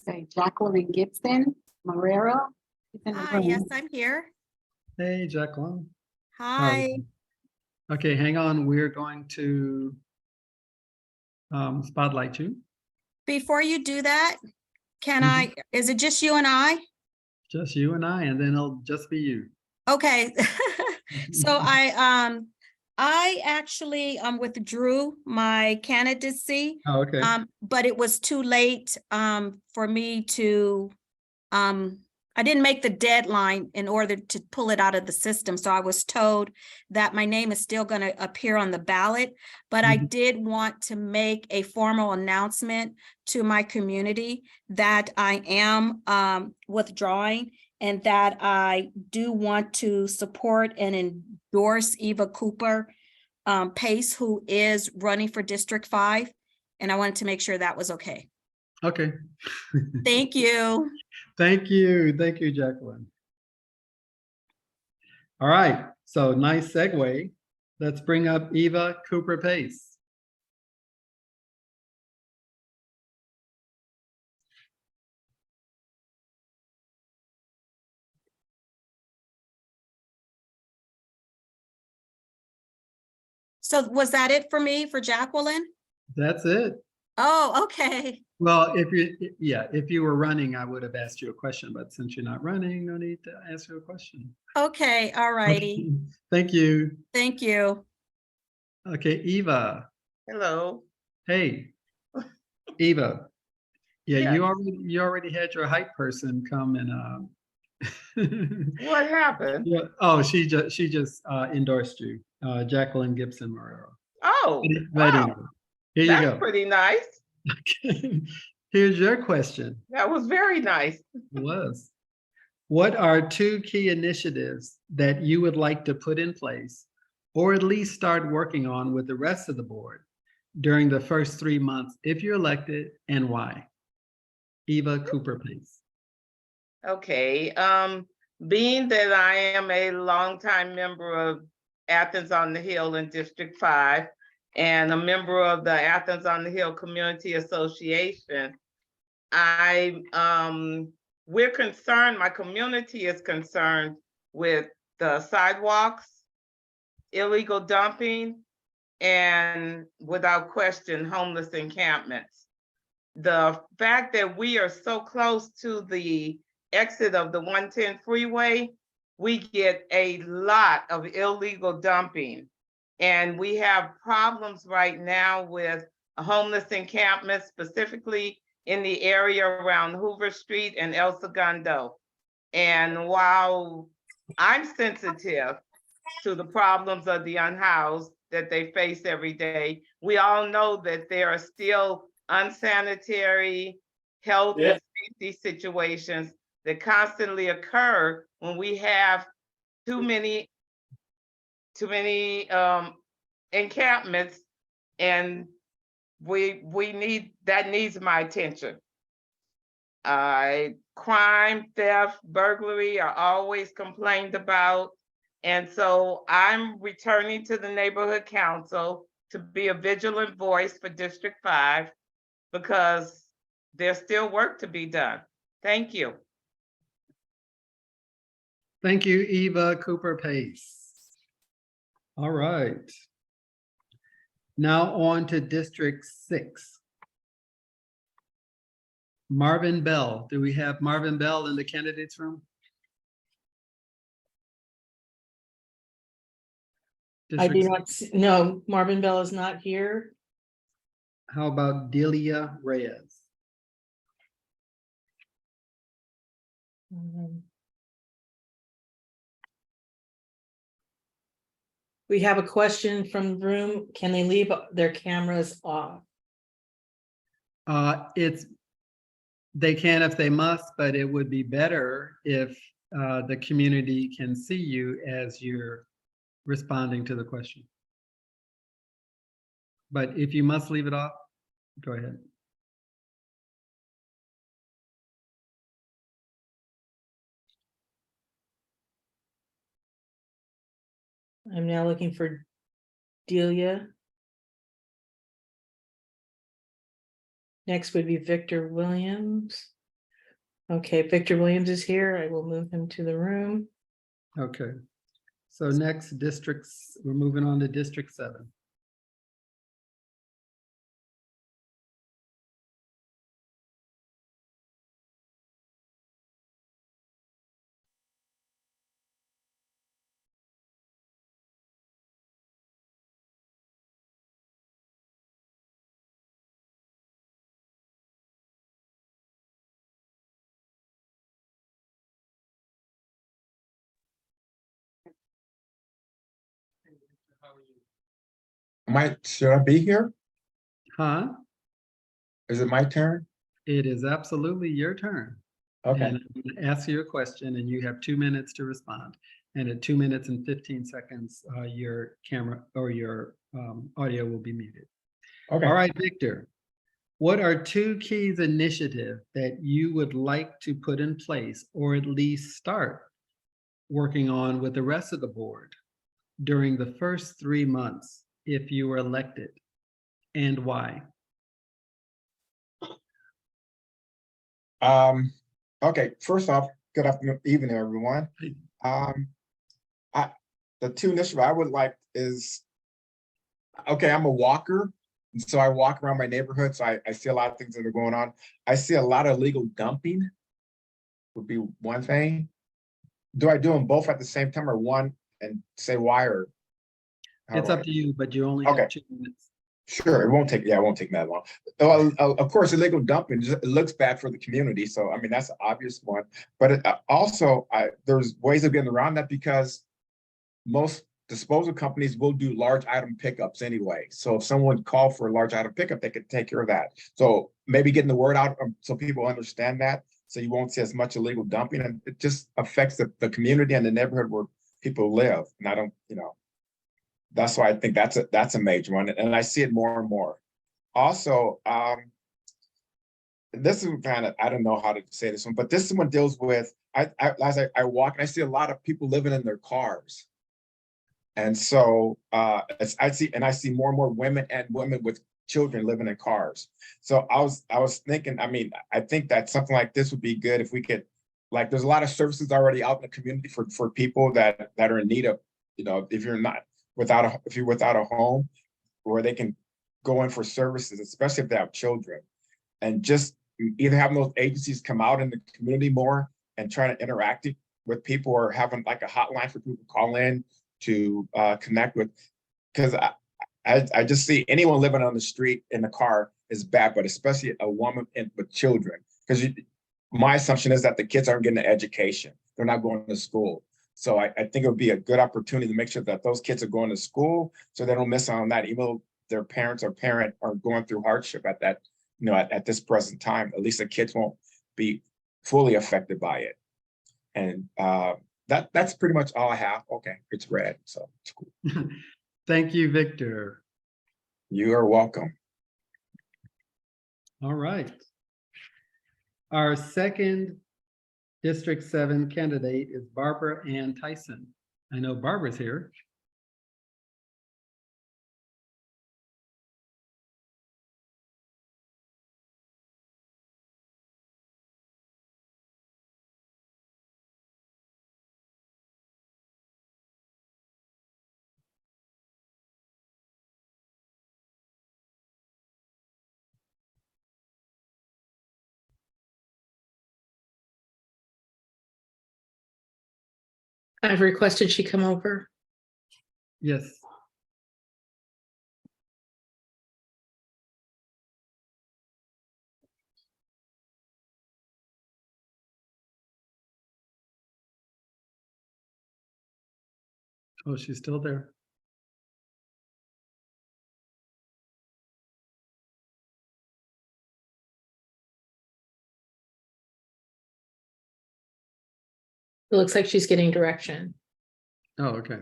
S13: Say Jacqueline Gibson Marrero. is in the
S14: Hi, yes,
S13: room.
S14: I'm here.
S3: Hey, Jacqueline.
S14: Hi.
S3: Okay, hang on. We're going to spotlight you.
S14: Before you do that, can I, is it just you and I?
S3: Just you and I, and then it'll just be you.
S14: Okay. So I actually withdrew my candidacy.
S3: Oh, okay.
S14: But it was too late for me to I didn't make the deadline in order to pull it out of the system. So I was told that my name is still going to appear on the ballot, but I did want to make a formal announcement to my community that I am withdrawing and that I do want to support and endorse Eva Cooper Pace, who is running for District 5. And I wanted to make sure that was okay.
S3: Okay.
S14: Thank you.
S3: Thank you. Thank you, Jacqueline. All right. So nice segue. Let's bring up Eva Cooper Pace.
S14: So was that it for me, for Jacqueline?
S3: That's it.
S14: Oh, okay.
S3: Well, if you were running, I would have asked you a question, but since you're not running, no need to ask you a question.
S14: Okay, all righty.
S3: Thank you.
S14: Thank you.
S3: Okay, Eva.
S11: Hello.
S3: Hey, Eva. Yeah,
S11: Yes.
S3: you already had your hype person come and
S11: What happened?
S3: yeah. Oh, she just endorsed you, Jacqueline Gibson Marrero.
S11: Oh,
S3: But
S11: wow.
S3: anyway, here you
S11: That's
S3: go.
S11: pretty nice.
S3: Okay. Here's your question.
S11: That was very nice.
S3: It was. What are 2 key initiatives that you would like to put in place or at least start working on with the rest of the board during the first 3 months if you're elected, and why? Eva Cooper, please.
S11: Okay, being that I am a longtime member of Athens on the Hill in District 5 and a member of the Athens on the Hill Community Association, we're concerned, my community is concerned with the sidewalks, illegal dumping, and without question, homeless encampments. The fact that we are so close to the exit of the 110 freeway, we get a lot of illegal dumping. And we have problems right now with homeless encampments, specifically
S15: in the area around Hoover Street and El Segundo. And while I'm sensitive to the problems of the unhoused that they face every day, we all know that there are still unsanitary health and safety situations that constantly occur when we have too many encampments, and that needs my attention. Crime, theft, burglary are always complained about. And so I'm returning to the neighborhood council to be a vigilant voice for District 5 because there's still work to be done. Thank you.
S3: Thank you, Eva Cooper Pace. All right. Now on to District 6. Marvin Bell. Do we have Marvin Bell in the candidates room?
S2: I do
S3: District
S2: not, no, Marvin Bell is not here.
S3: How about Delia Reyes?
S2: We have a question from the room. Can they leave their cameras off?
S3: They can if they must, but it would be better if the community can see you as you're responding to the question. But if you must leave it off, go ahead.
S2: I'm now looking for Delia. Next would be Victor Williams. Okay, Victor Williams is here. I will move him to the room.
S3: Okay. So next districts, we're moving on to District 7.
S16: Should I be here?
S3: Huh?
S16: Is it my turn?
S3: It is absolutely your turn.
S16: Okay.
S3: And I'm going to ask you a question and you have 2 minutes to respond. And at 2 minutes and 15 seconds, your camera or your audio will be muted.
S16: Okay.
S3: All right, Victor. What are 2 keys initiatives that you would like to put in place or at least start working on with the rest of the board during the first 3 months if you were elected, and why?
S16: Okay, first off, good afternoon, evening, everyone. The 2 initiatives I would like is, okay, I'm a walker, and so I walk around my neighborhood, so I see a lot of things that are going on. I see a lot of illegal dumping would be one thing. Do I do them both at the same time or one and say why, or?
S3: It's up to you, but you only have 2 minutes.
S16: Sure, it won't take that long. Well, of course, illegal dumping, it looks bad for the community. So, I mean, that's an obvious one. But also, there's ways of getting around that because most disposal companies will do large item pickups anyway. So if someone called for a large item pickup, they could take care of that. So maybe getting the word out so people understand that, so you won't see as much illegal dumping, and it just affects the community and the neighborhood where people live. And I don't, that's why I think that's a major one, and I see it more and more. Also, this is kind of, I don't know how to say this one, but this one deals with, as I walk and I see a lot of people living in their cars. And so I see more and more women with children living in cars. So I was thinking, I mean, I think that something like this would be good if we could, like, there's a lot of services already out in the community for people that are in need of, if you're without a home, where they can go in for services, especially if they have children, and just either having those agencies come out in the community more and trying to interact with people, or having like a hotline for people to call in to connect with. Because I just see anyone living on the street in a car, is bad, but especially a woman with children, because my assumption is that the kids aren't getting an education. They're not going to school. So I think it would be a good opportunity to make sure that those kids are going to school so they don't miss out on that, even though their parents or parent are going through hardship at that, at this present time. At least the kids won't be fully affected by it. And that's pretty much all I have. Okay, it's red, so it's cool.
S3: Thank you, Victor.
S16: You are welcome.
S3: All right. Our second District 7 candidate is Barbara Ann Tyson. I know Barbara's here.
S2: I've requested she come over.
S3: Yes. Oh, she's still there.
S2: It looks like she's getting direction.
S3: Oh, okay.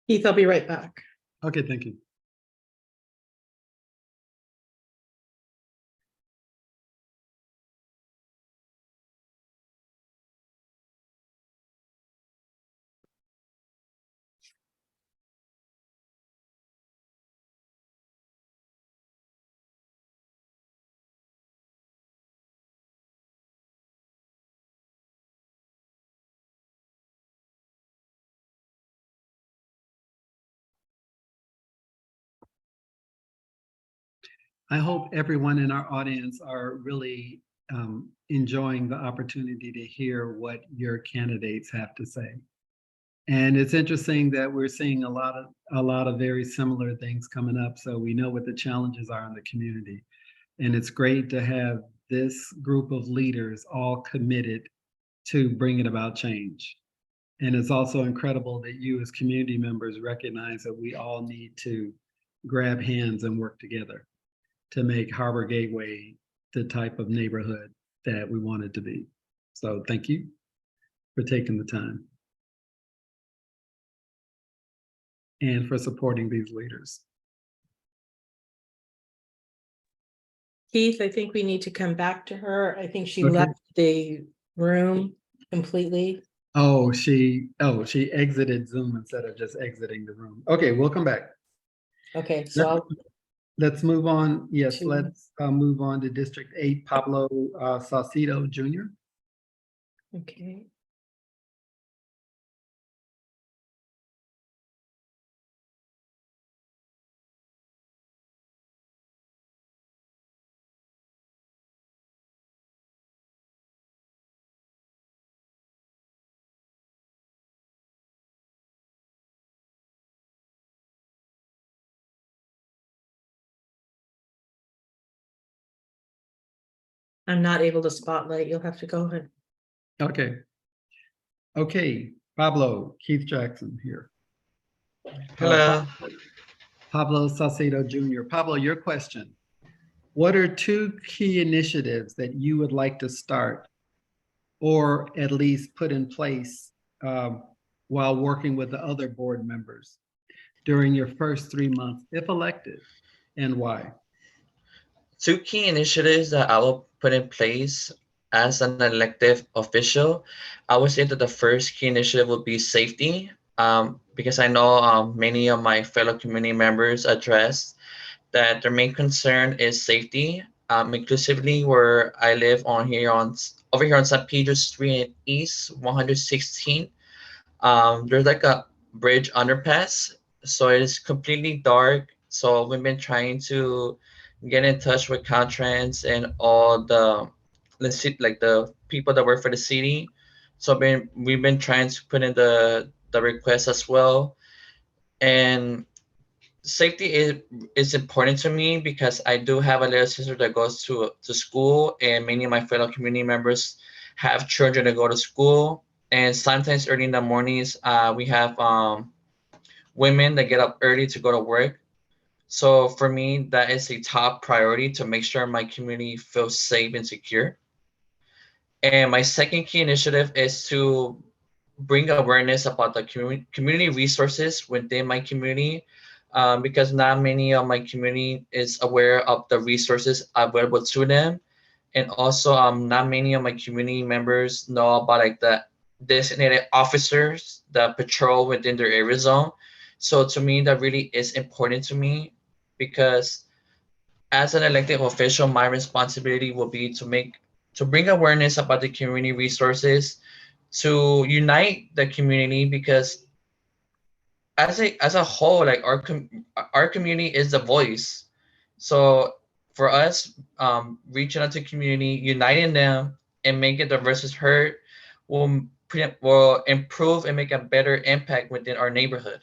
S2: Keith, I'll be right back.
S3: Okay, thank you. I hope everyone in our audience are really enjoying the opportunity to hear what your candidates have to say. And it's interesting that we're seeing a lot of very similar things coming up. So we know what the challenges are in the community. And it's great to have this group of leaders all committed to bringing about change. And it's also incredible that you as community members recognize that we all need to grab hands and work together to make Harbor Gateway the type of neighborhood that we want it to be. So thank you for taking the time and for supporting these leaders.
S2: Keith, I think we need to come back to her. I think she
S3: Okay.
S2: left the room completely.
S3: Oh, she exited Zoom instead of just exiting the room. Okay, we'll come back.
S2: Okay, so
S3: Let's move on. Yes,
S2: To-
S3: let's move on to District 8, Pablo Saucedo Jr.
S2: okay. I'm not able to spotlight. You'll have to go ahead.
S3: Okay. Okay, Pablo, Keith Jackson here.
S17: Hello.
S3: Pablo Salcedo Jr. Pablo, your question. What are 2 key initiatives that you would like to start or at least put in place while working with the other board members during your first 3 months, if elected, and why?
S17: 2 key initiatives that I will put in place as an elected official. I would say that the first key initiative would be safety, because I know many of my fellow community members addressed that their main concern is safety, inclusively where I live over here on San Pedro Street East 116. There's like a bridge underpass, so it is completely dark. So we've been trying to get in touch with Caltrans and all the people that work for the city. So we've been trying to put in the request as well. And safety is important to me because I do have a little sister that goes to school, and many of my fellow community members have children that go to school. And sometimes early in the mornings, we have women that get up early to go to work. So for me, that is a top priority to make sure my community feels safe and secure. And my second key initiative is to bring awareness about the community resources within my community, because not many of my community is aware of the resources available to them. And also, not many of my community members know about like the designated officers that patrol within their area zone. So to me, that really is important to me, because as an elected official, my responsibility will be to bring awareness about the community resources, to unite the community, because as a whole, like our community is the voice. So for us, reaching out to community, uniting them, and making their voices heard will improve and make a better impact within our neighborhood.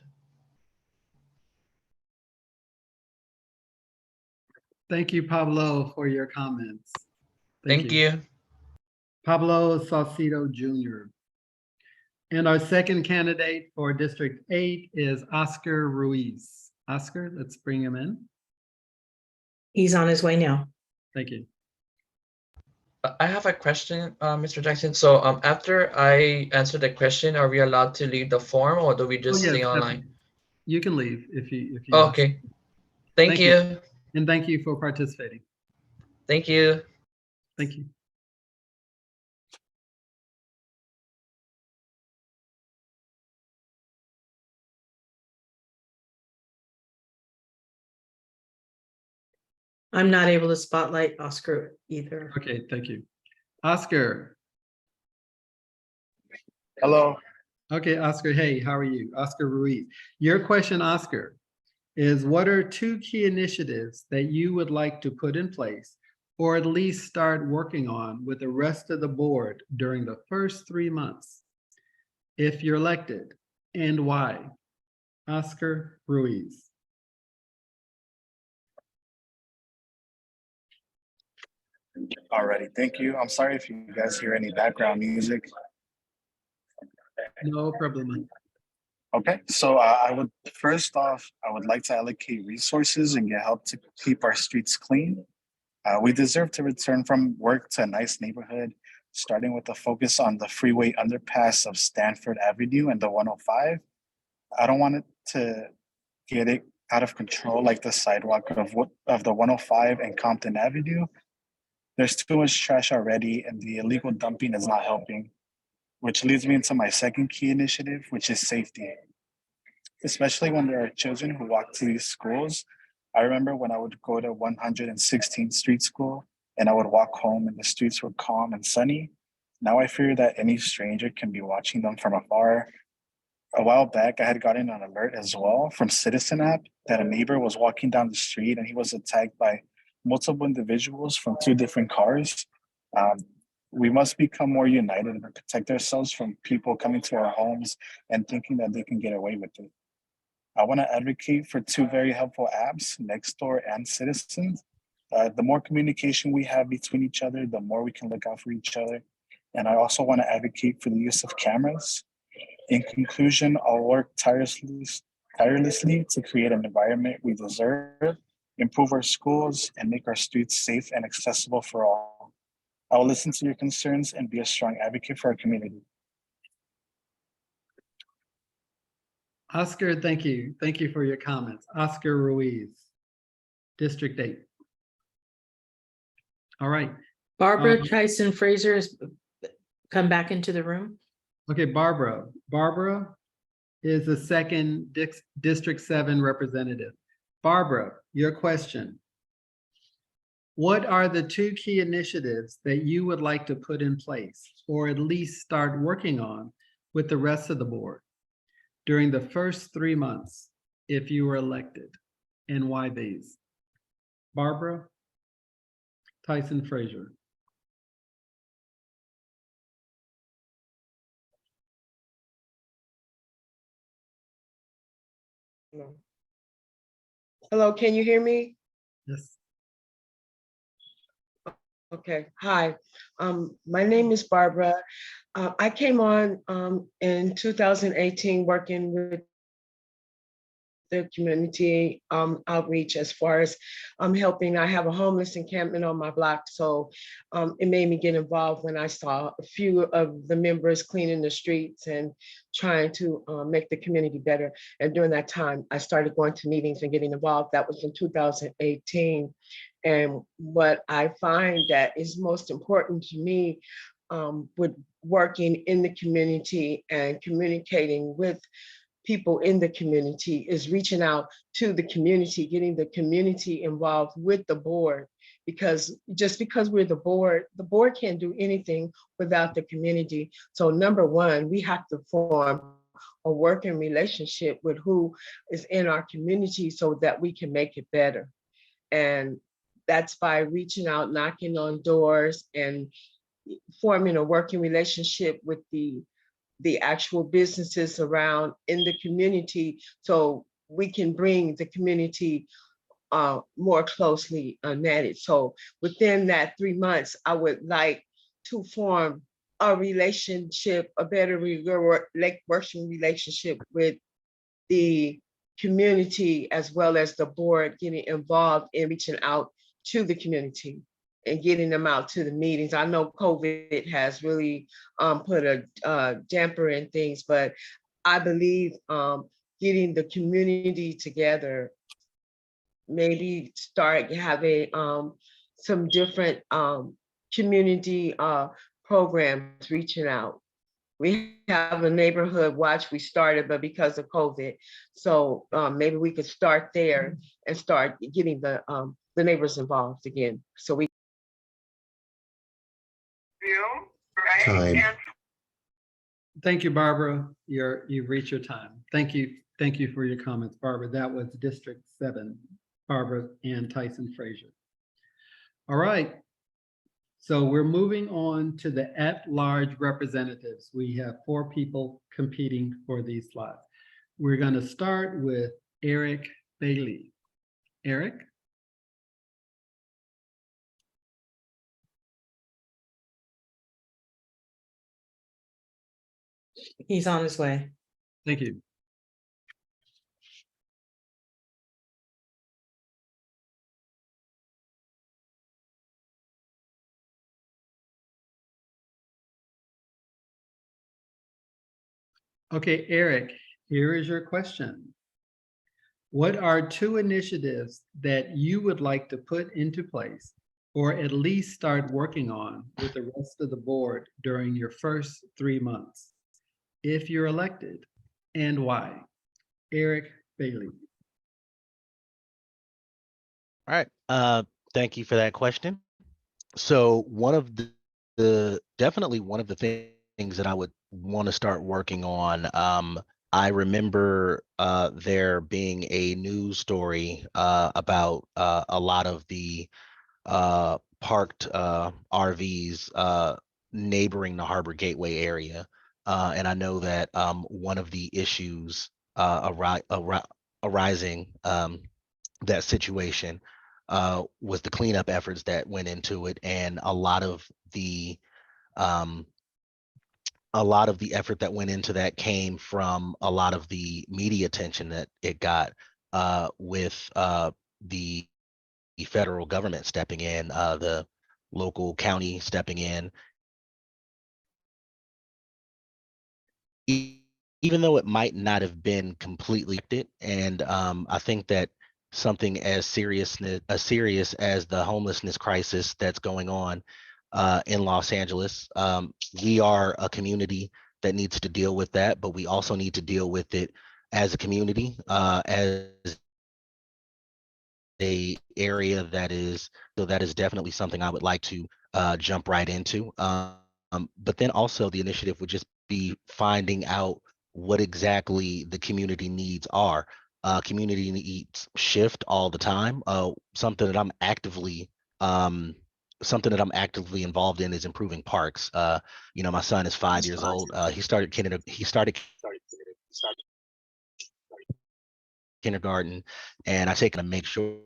S3: Thank you, Pablo, for your comments.
S17: Thank you.
S3: Pablo Salcido Jr. And our second candidate for District 8 is Oscar Ruiz. Oscar, let's bring him in.
S2: He's on his way now.
S3: Thank you.
S17: I have a question, Mr. Jackson. So after I answer the question, are we allowed to leave the form, or do we just
S3: yes,
S17: stay online?
S3: You can leave if you
S17: okay. Thank you.
S3: And thank you for participating.
S17: Thank you.
S3: Thank you.
S2: I'm not able to spotlight Oscar either.
S3: Okay, thank you. Oscar.
S18: Hello.
S3: Okay, Oscar, hey, how are you? Oscar Ruiz. Your question, Oscar, is what are 2 key initiatives that you would like to put in place or at least start working on with the rest of the board during the first 3 months, if you're elected, and why? Oscar Ruiz.
S18: Alrighty, thank you. I'm sorry if you guys hear any background music.
S3: No problem.
S18: Okay, so I would like to allocate resources and get help to keep our streets clean. We deserve to return from work to a nice neighborhood, starting with a focus on the freeway underpass of Stanford Avenue and the 105. I don't want it to get it out of control like the sidewalk of the 105 and Compton Avenue. There's too much trash already, and the illegal dumping is not helping, which leads me into my second key initiative, which is safety. Especially when there are children who walk to these schools. I remember when I would go to 116th Street School and I would walk home and the streets were calm and sunny. Now I fear that any stranger can be watching them from afar. A while back, I had gotten an alert as well from Citizen app that a neighbor was walking down the street and he was attacked by multiple individuals from 2 different cars. We must become more united and protect ourselves from people coming to our homes and thinking that they can get away with it. I want to advocate for 2 very helpful apps, Nextdoor and Citizens. The more communication we have between each other, the more we can look out for each other. And I also want to advocate for the use of cameras. In conclusion, I'll work tirelessly to create an environment we deserve, improve our schools, and make our streets safe and accessible for all. I will listen to your concerns and be a strong advocate for our community.
S3: Oscar, thank you. Thank you for your comments. Oscar Ruiz, District 8. All right.
S2: Barbara Tyson Fraser has come back into the room.
S3: Okay, Barbara. Barbara is the second District 7 representative. Barbara, your question. What are the 2 key initiatives that you would like to put in place or at least start working on with the rest of the board during the first 3 months if you were elected, and why these? Barbara Tyson Fraser.
S19: Hello, can you hear me?
S3: Yes.
S19: Okay, hi. My name is Barbara. I came on in 2018 working with the community outreach as far as helping. I have a homeless encampment on my block, so it made me get involved when I saw a few of the members cleaning the streets and trying to make the community better. And during that time, I started going to meetings and getting involved. That was in 2018. And what I find that is most important to me with working in the community and communicating with people in the community is reaching out to the community, getting the community involved with the board, because just because we're the board can't do anything without the community. So number one, we have to form a working relationship with who is in our community so that we can make it better. And that's by reaching out, knocking on doors, and forming a working relationship with the actual businesses around in the community, so we can bring the community more closely netted. So within that 3 months, I would like to form a relationship, a better working relationship with the community, as well as the board getting involved in reaching out to the community and getting them out to the meetings. I know COVID has really put a damper in things, but I believe getting the community together, maybe start having some different community programs reaching out. We have a neighborhood watch we started, but because of COVID, so maybe we could start there and start getting the neighbors involved again. So we
S12: Time.
S3: Thank you, Barbara. You've reached your time. Thank you. Thank you for your comments, Barbara. That was District 7, Barbara Ann Tyson Fraser. All right. So we're moving on to the at-large representatives. We have 4 people competing for these slots. We're going to start with Eric Bailey. Eric?
S2: He's on his way.
S3: Thank you. Okay, Eric, here is your question. What are 2 initiatives that you would like to put into place, or at least start working on with the rest of the board during your first 3 months, if you're elected, and why? Eric Bailey.
S20: All right, thank you for that question. So one of the definitely one of the things that I would want to start working on, I remember there being a news story about a lot of the parked RVs neighboring the Harbor Gateway area. And I know that one of the issues arising that situation was the cleanup efforts that went into it, and a lot of the a lot of the effort that went into that came from a lot of the media attention that it got with the federal government stepping in, the local county stepping in. Even though it might not have been completely it, and I think that something as serious as the homelessness crisis that's going on in Los Angeles, we are a community that needs to deal with that, but we also need to deal with it as a community, as a area that is definitely something I would like to jump right into. But then also the initiative would just be finding out what exactly the community needs are. Community needs shift all the time. Something that I'm actively involved in is improving parks. My son is 5 years old. He started kindergarten, and I take him to make sure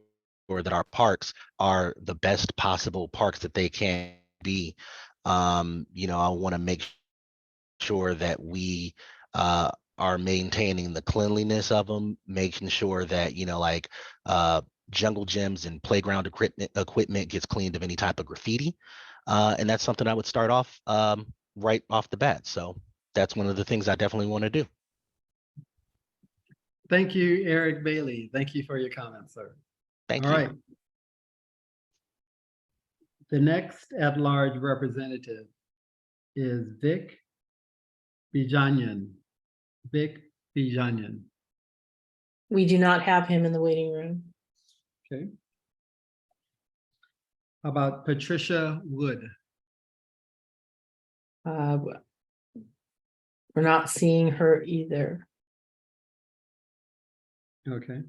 S20: that our parks are the best possible parks that they can be. I want to make sure that we are maintaining the cleanliness of them, making sure that jungle gyms and playground equipment gets cleaned of any type of graffiti, and that's something I would start off right off the bat. So that's one of the things I definitely want to do.
S3: Thank you, Eric Bailey. Thank you for your comments, sir.
S20: Thank
S3: you.
S20: you.
S3: All right. The next at-large representative is Vic Bijanyan. Vic Bijanyan.
S2: We do not have him in the waiting room.
S3: Okay. How about Patricia Wood?
S2: We're not seeing her either.
S3: Okay.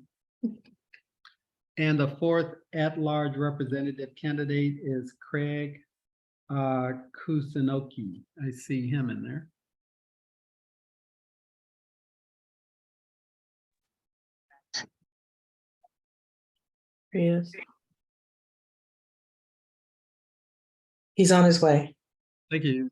S3: And the fourth at-large representative candidate is Craig Kusunoki. I see him in there.
S2: Yes. He's on his way.
S3: Thank you.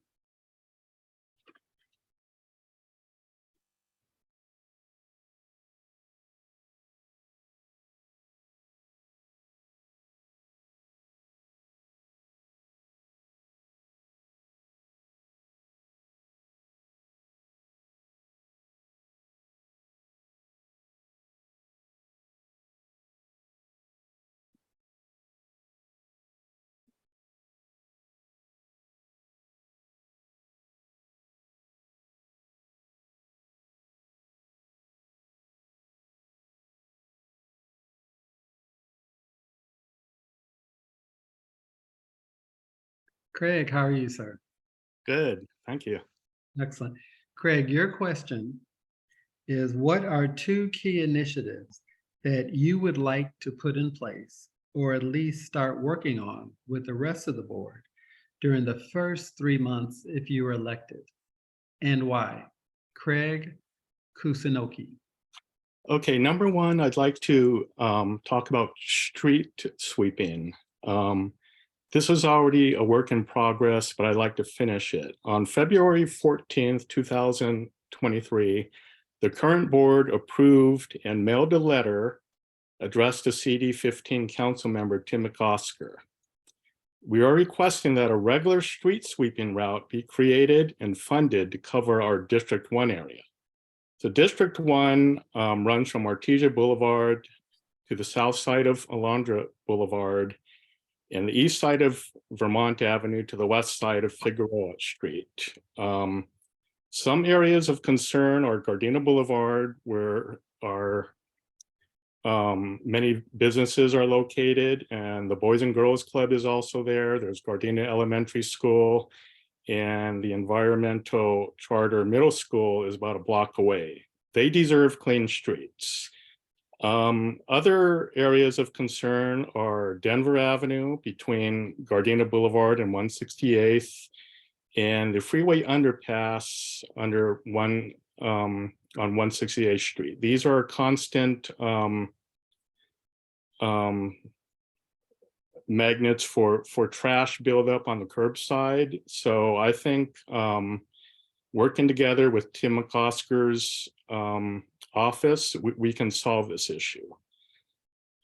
S3: Craig, how are you, sir?
S21: Good, thank you.
S3: Excellent. Craig, your question is, what are 2 key initiatives that you would like to put in place, or at least start working on with the rest of the board during the first 3 months if you were elected, and why? Craig Kusunoki.
S21: Okay, number one, I'd like to talk about street sweeping. This is already a work in progress, but I'd like to finish it. On February 14th, 2023, the current board approved and mailed a letter addressed to CD15 council member Tim McOsker. We are requesting that a regular street sweeping route be created and funded to cover our District 1 area. So District 1 runs from Artesia Boulevard to the south side of Alondra Boulevard and the east side of Vermont Avenue to the west side of Figueroa Street. Some areas of concern are Gardena Boulevard, where our many businesses are located, and the Boys and Girls Club is also there. There's Gardena Elementary School, and the Environmental Charter Middle School is about a block away. They deserve clean streets. Other areas of concern are Denver Avenue between Gardena Boulevard and 168th, and the freeway underpass under on 168th Street. These are constant magnets for trash buildup on the curbside. So I think working together with Tim McCosker's office, we can solve this issue.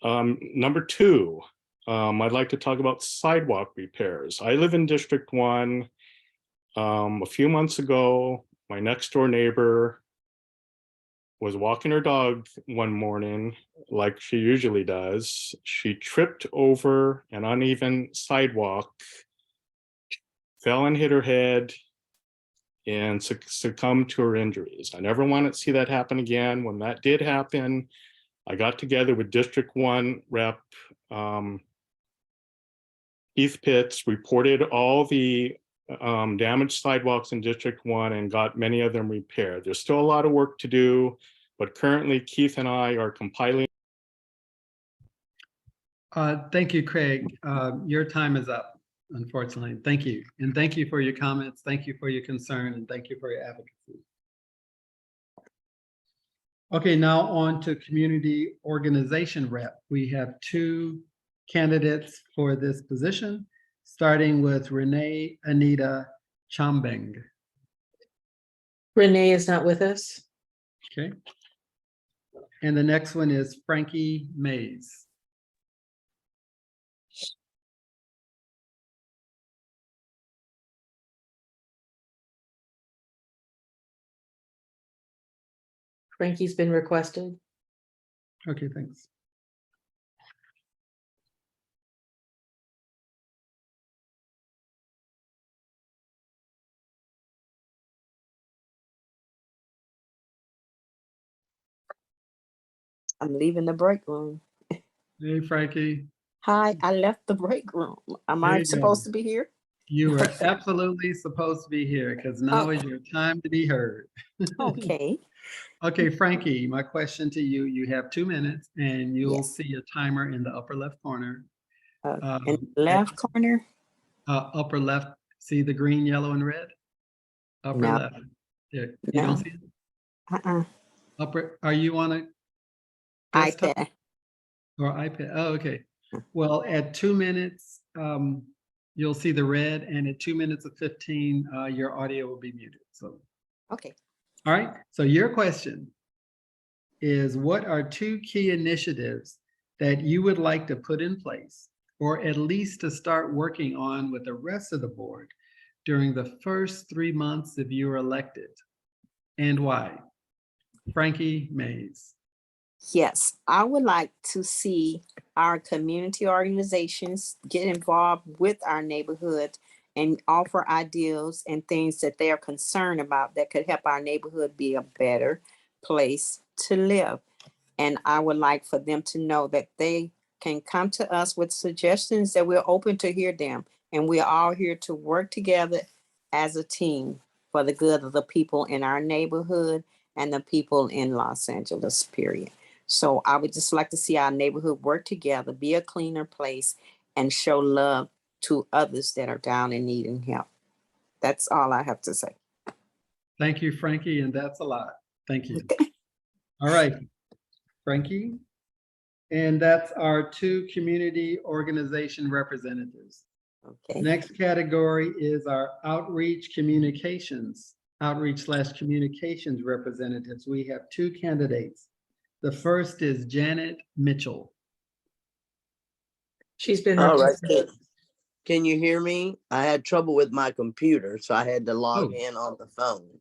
S21: Number two, I'd like to talk about sidewalk repairs. I live in District 1. A few months ago, my next door neighbor was walking her dog one morning, like she usually does. She tripped over an uneven sidewalk, fell and hit her head, and succumbed to her injuries. I never wanted to see that happen again. When that did happen, I got together with District 1 rep Keith Pitts, reported all the damaged sidewalks in District 1 and got many of them repaired. There's still a lot of work to do, but currently Keith and I are compiling.
S3: Thank you, Craig. Your time is up, unfortunately. Thank you. And thank you for your comments. Thank you for your concern, and thank you for your advocacy. Okay, now on to community organization rep. We have 2 candidates for this position, starting with Renee Anita Chambeng.
S2: Renee is not with us.
S3: Okay. And the next one is Frankie Mays.
S2: Frankie's been requested.
S3: Okay, thanks.
S5: I'm leaving the break room.
S3: Hey, Frankie.
S5: Hi, I left the break room. Am
S3: There
S5: I
S3: you
S5: supposed
S3: go.
S5: to be here?
S3: You are absolutely supposed to be here because now is your time to be heard.
S5: Okay.
S3: Okay, Frankie, my question to you, you have 2 minutes and you'll
S5: Yes.
S3: see a timer in the upper left corner.
S5: In the left corner?
S3: Upper left, see the green, yellow, and red? Upper
S5: No.
S3: left. There, you don't
S5: No.
S3: see it?
S5: Uh-uh.
S3: Upper, are you on a desktop?
S5: iPad.
S3: Or iPad? Oh, okay. Well, at 2 minutes, you'll see the red, and at 2 minutes of 15, your audio will be muted. So,
S5: Okay.
S3: all right. So your question is, what are 2 key initiatives that you would like to put in place, or at least to start working on with the rest of the board during the first 3 months if you are elected, and why? Frankie Mays.
S5: Yes, I would like to see our community organizations get involved with our neighborhood and offer ideas and things that they are concerned about that could help our neighborhood be a better place to live. And I would like for them to know that they can come to us with suggestions, that we're open to hear them. And we're all here to work together as a team for the good of the people in our neighborhood and the people in Los Angeles, period. So I would just like to see our neighborhood work together, be a cleaner place, and show love to others that are down and needing help. That's all I have to say.
S3: Thank you, Frankie, and that's a lot. Thank you. All right, Frankie. And that's our 2 community organization representatives.
S5: Okay.
S3: Next category is our outreach /communications representatives. We have 2 candidates. The first is Janet Mitchell.
S2: She's been
S22: All right.
S2: requested.
S22: Can you hear me? I had trouble with my computer, so I had to log
S3: Oh.
S22: in on the phone.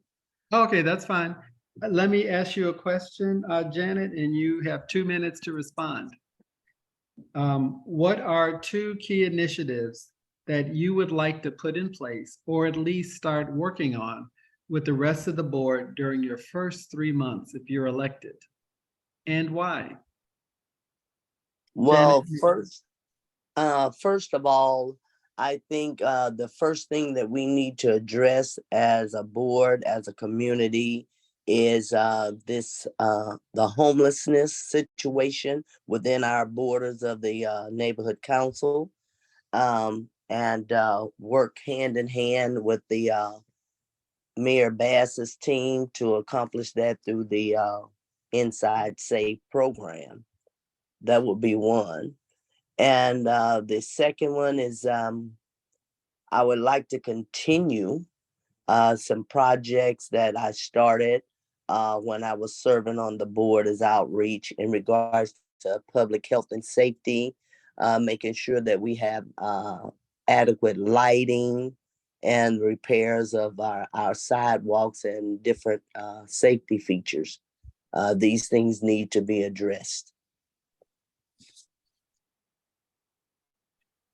S3: Okay, that's fine. Let me ask you a question, Janet, and you have 2 minutes to respond. What are 2 key initiatives that you would like to put in place, or at least start working on with the rest of the board during your first 3 months if you're elected? And why?
S22: Well,
S3: Janet?
S22: first of all, I think the first thing that we need to address as a board, as a community, is the homelessness situation within our borders of the neighborhood council, and work hand in hand with the Mayor Bass's team to accomplish that through the Inside Safe program. That would be one. And the second one is I would like to continue some projects that I started when I was serving on the board as outreach in regards to public health and safety, making sure that we have adequate lighting and repairs of our sidewalks and different safety features. These things need to be addressed.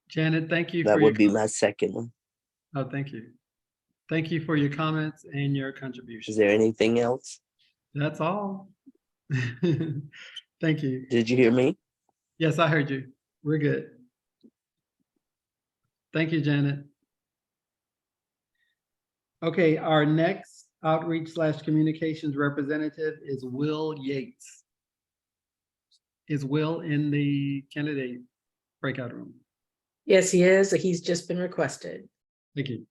S3: Janet, thank you
S22: That
S3: for your
S22: would be my second one.
S3: Oh, thank you. Thank you for your comments and your
S22: Is
S3: contribution.
S22: there anything else?
S3: That's all. Thank you.
S22: Did you hear me?
S3: Yes, I heard you. We're good. Thank you, Janet. Okay, our next outreach/communications representative is Will Yates. Is Will in the candidate breakout room?
S2: Yes, he is. He's just been requested.
S3: Thank you.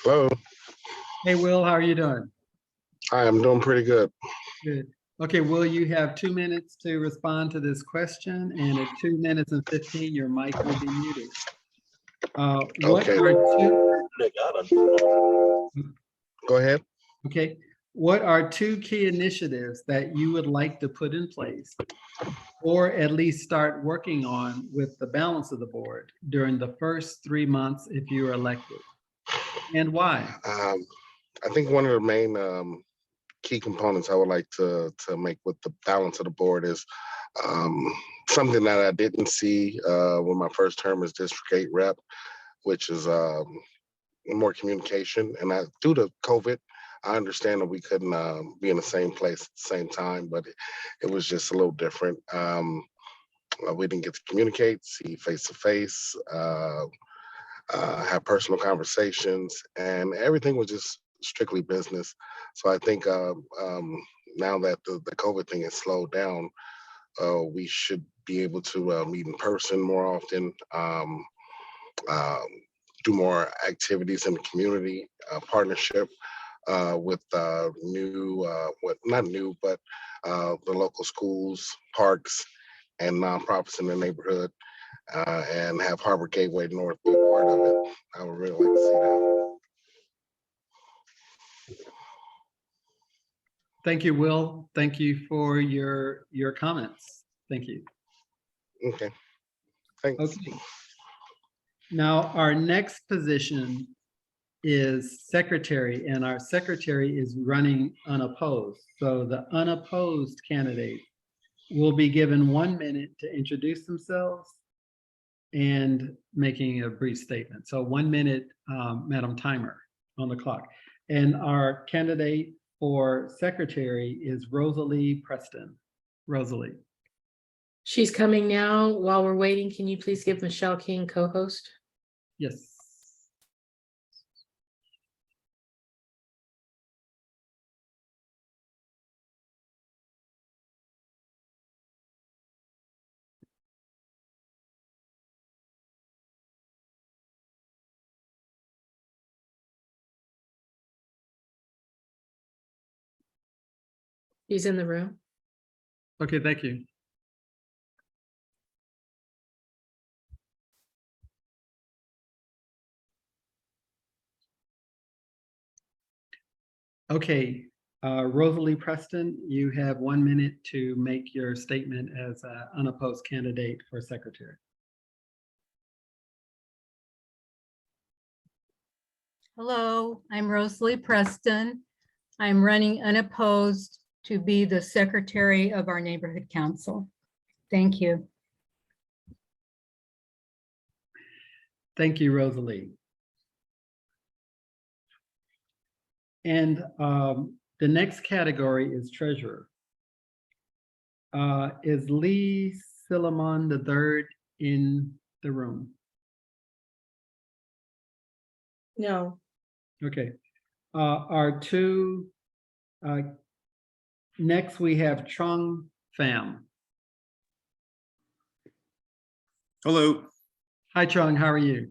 S1: Hello.
S3: Hey, Will, how are you doing?
S1: Hi, I'm doing pretty good.
S3: Good. Okay, Will, you have 2 minutes to respond to this question, and at 2 minutes and 15, your mic will be muted. What
S1: Okay.
S3: are
S1: Go ahead.
S3: Okay, what are 2 key initiatives that you would like to put in place, or at least start working on with the balance of the board during the first 3 months if you are elected, and why?
S1: I think one of the main key components I would like to make with the balance of the board is something that I didn't see when my first term as District 8 rep, which is more communication. And due to COVID, I understand that we couldn't be in the same place at the same time, but it was just a little different. We didn't get to communicate, see face to face, have personal conversations, and everything was just strictly business. So I think now that the COVID thing has slowed down, we should be able to meet in person more often, do more activities in the community, partnership with not new, but the local schools, parks, and nonprofits in the neighborhood, and have Harbor Gateway North be a part of it. I would really like to see that.
S3: Thank you, Will. Thank you for your comments. Thank you.
S1: Okay. Thanks.
S3: Okay. Now, our next position is secretary, and our secretary is running unopposed. So the unopposed candidate will be given 1 minute to introduce themselves and making a brief statement. So 1 minute, Madam Timer, on the clock. And our candidate for secretary is Rosalie Preston. Rosalie.
S2: She's coming now. While we're waiting, can you please give Michelle King co-host?
S3: Yes.
S2: She's in the room.
S3: Okay, thank you. Okay, Rosalie Preston, you have 1 minute to make your statement as an unopposed candidate for secretary.
S7: Hello, I'm Rosalie Preston. I'm running unopposed to be the secretary of our neighborhood council. Thank you.
S3: Thank you, Rosalie. And the next category is treasurer. Is Lee Silliman III in the room?
S2: No.
S3: Okay. Our two, next we have Trung Pham.
S23: Hello.
S3: Hi, Trung, how are you?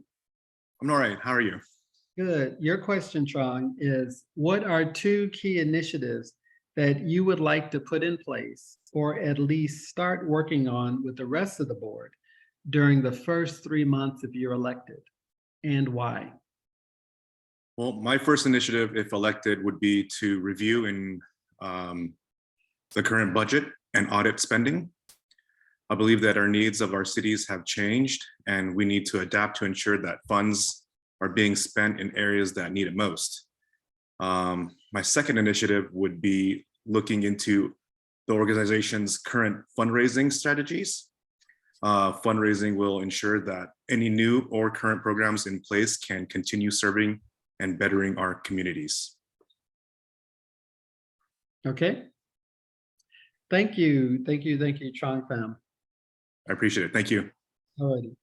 S23: I'm all right. How are you?
S3: Good. Your question, Trong, is what are 2 key initiatives that you would like to put in place or at least start working on with the rest of the board during the first 3 months if you're elected, and why?
S8: Well, my first initiative, if elected, would be to review the current budget and audit spending. I believe that our needs of our cities have changed and we need to adapt to ensure that funds are being spent in areas that need it most. My second initiative would be looking into the organization's current fundraising strategies. Fundraising will ensure that any new or current programs in place can continue serving and bettering our communities.
S3: Okay. Thank you. Thank you. Thank you, Trong Pham.
S8: I appreciate it. Thank you.
S3: Alrighty.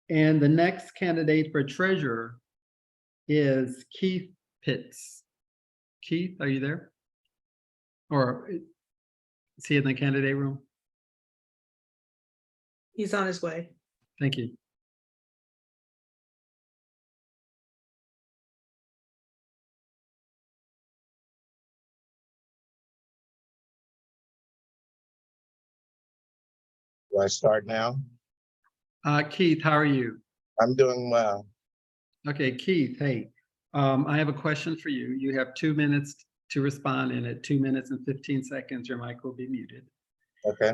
S3: And the next candidate for treasurer is Keith Pitts. Keith, are you there? Or is he in the candidate room?
S2: He's on his way.
S3: Thank you.
S9: Do I start now?
S3: Keith, how are you?
S9: I'm doing well.
S3: Okay, Keith, hey, I have a question for you. You have 2 minutes to respond, and at 2 minutes and 15 seconds, your mic will be muted.
S9: Okay.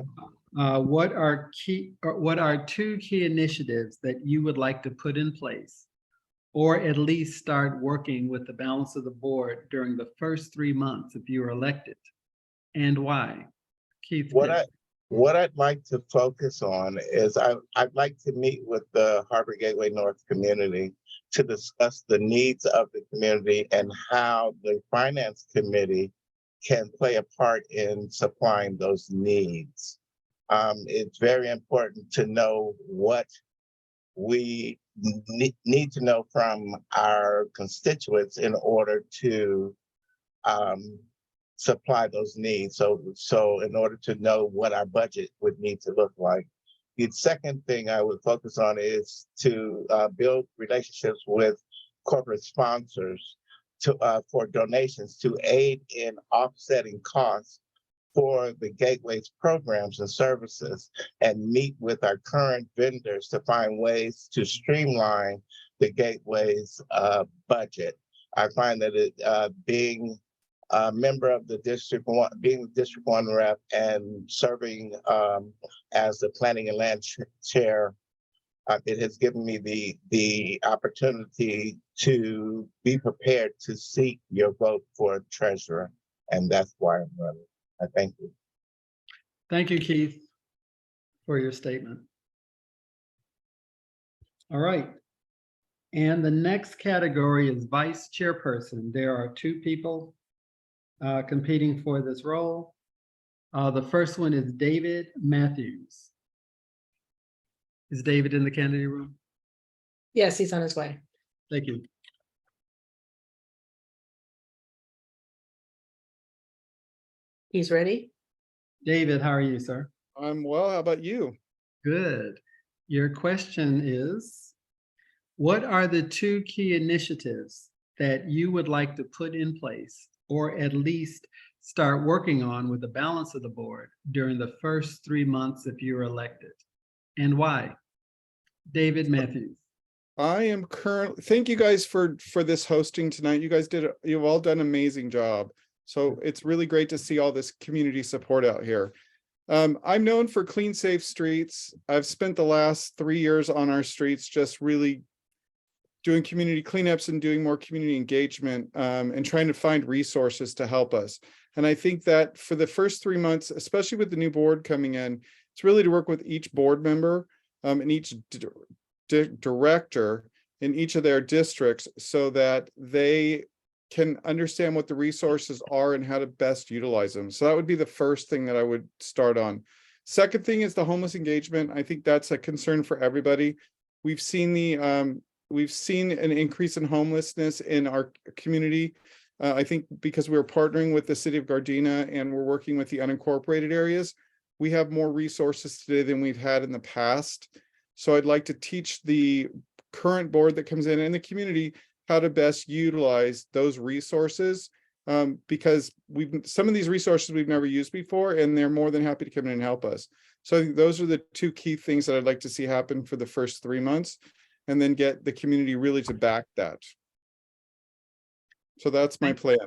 S3: What are 2 key initiatives that you would like to put in place, or at least start working with the balance of the board during the first 3 months if you are elected, and why? Keith.
S9: What I'd like to focus on is I'd like to meet with the Harbor Gateway North community to discuss the needs of the community and how the finance committee can play a part in supplying those needs. It's very important to know what we need to know from our constituents in order to supply those needs. So in order to know what our budget would need to look like. The second thing I would focus on is to build relationships with corporate sponsors for donations to aid in offsetting costs for the Gateway's programs and services, and meet with our current vendors to find ways to streamline the Gateway's budget. I find that being a member of the being the District 1 rep and serving as the Planning and Land Chair, it has given me the opportunity to be prepared to seek your vote for treasurer, and that's why I'm running. I thank you.
S3: Thank you, Keith, for your statement. All right. And the next category is vice chairperson. There are 2 people competing for this role. The first one is David Matthews. Is David in the candidate room?
S2: Yes, he's on his way.
S3: Thank you.
S2: He's ready.
S3: David, how are you, sir?
S23: I'm well. How about you?
S3: Good. Your question is, what are the 2 key initiatives that you would like to put in place, or at least start working on with the balance of the board during the first 3 months if you're elected, and why? David Matthews.
S23: I am currently, thank you guys for this hosting tonight. You guys you've all done an amazing job. So it's really great to see all this community support out here. I'm known for clean, safe streets. I've spent the last 3 years on our streets just really doing community cleanups and doing more community engagement and trying to find resources to help us. And I think that for the first 3 months, especially with the new board coming in, it's really to work with each board member and each director in each of their districts so that they can understand what the resources are and how to best utilize them. So that would be the first thing that I would start on. Second thing is the homeless engagement. I think that's a concern for everybody. We've seen an increase in homelessness in our community. I think because we're partnering with the city of Gardena and we're working with the unincorporated areas, we have more resources today than we've had in the past. So I'd like to teach the current board that comes in and the community how to best utilize those resources. Because some of these resources we've never used before, and they're more than happy to come in and help us. So I think those are the two key things that I'd like to see happen for the first 3 months, and then get the community really to back that. So that's my plan.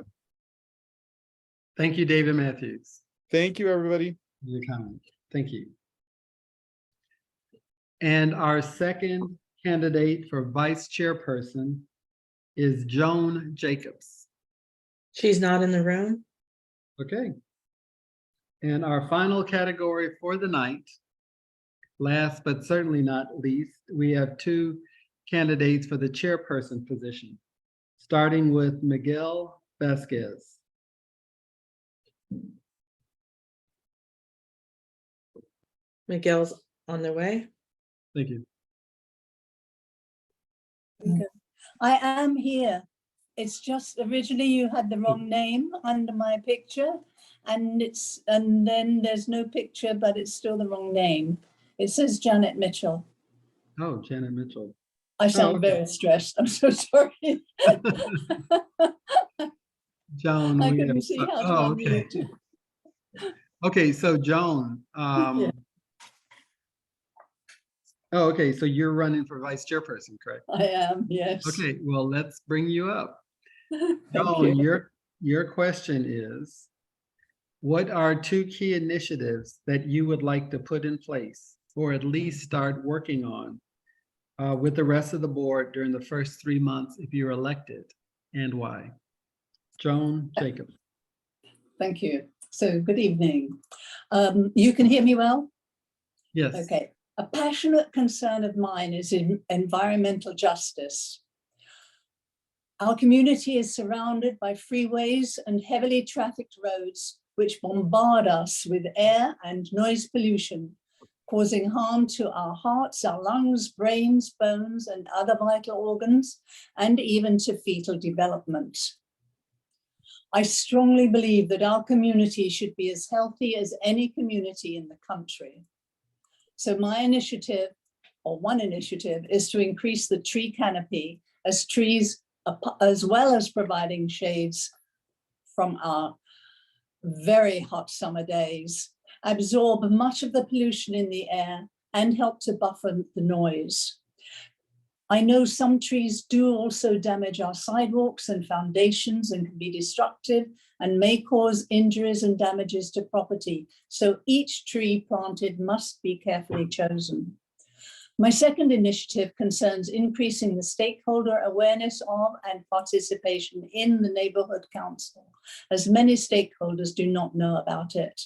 S3: Thank you, David Matthews.
S23: Thank you, everybody.
S3: For your comment. Thank you. And our second candidate for vice chairperson is Joan Jacobs.
S2: She's not in the room.
S3: Okay. And our final category for the night, last but certainly not least, we have two candidates for the chairperson position, starting with Miguel Vasquez.
S2: Miguel's on their way.
S3: Thank you.
S4: I am here. It's just originally you had the wrong name under my picture, and then there's no picture, but it's still the wrong name. It says Janet Mitchell.
S3: Oh, Janet Mitchell.
S4: I sound
S3: okay.
S4: very stressed. I'm so sorry.
S3: Joan.
S4: I
S3: we
S4: couldn't
S3: have-
S4: see how to
S3: oh, okay.
S4: unmute.
S3: Okay, so Joan.
S4: Yeah.
S3: Oh, okay, so you're running for vice chairperson, correct?
S4: I am, yes.
S3: Okay, well, let's bring you up.
S4: Thank
S3: Joan,
S4: you.
S3: your question is, what are two key initiatives that you would like to put in place, or at least start working on with the rest of the board during the first 3 months if you're elected, and why? Joan Jacobs.
S4: Thank you. So good evening. You can hear me well?
S3: Yes.
S4: Okay. A passionate concern of mine is in environmental justice. Our community is surrounded by freeways and heavily trafficked roads, which bombard us with air and noise pollution, causing harm to our hearts, our lungs, brains, bones, and other vital organs, and even to fetal development. I strongly believe that our community should be as healthy as any community in the country. So my initiative, or one initiative, is to increase the tree canopy as trees, as well as providing shades from our very hot summer days, absorb much of the pollution in the air and help to buffer the noise. I know some trees do also damage our sidewalks and foundations and can be destructive and may cause injuries and damages to property. So each tree planted must be carefully chosen. My second initiative concerns increasing the stakeholder awareness of and participation in the neighborhood council, as many stakeholders do not know about it.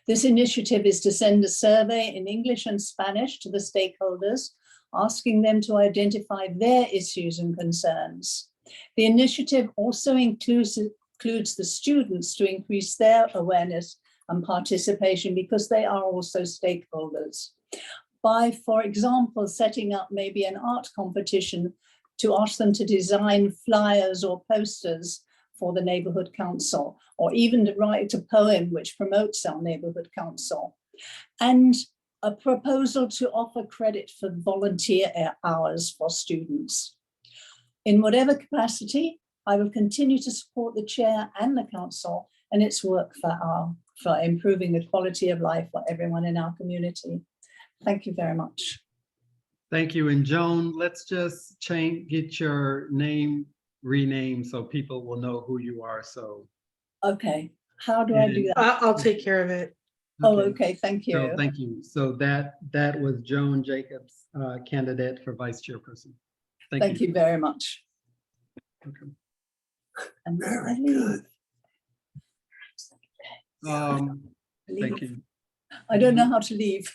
S4: This initiative is to send a survey in English and Spanish to the stakeholders, asking them to identify their issues and concerns. The initiative also includes the students to increase their awareness and participation because they are also stakeholders. By, for example, setting up maybe an art competition to ask them to design flyers or posters for the neighborhood council, or even to write a poem which promotes our neighborhood council. And a proposal to offer credit for volunteer hours for students. In whatever capacity, I will continue to support the chair and the council and its work for improving the quality of life for everyone in our community. Thank you very much.
S3: Thank you. And Joan, let's just get your name renamed so people will know who you are. So.
S4: Okay, how do I do that?
S2: I'll take care of it.
S4: Oh, okay, thank you.
S3: So, thank you. So that was Joan Jacobs, candidate for vice chairperson.
S4: Thank you very much.
S3: Okay.
S4: And where I leave.
S3: Thank you.
S4: I don't know how to leave.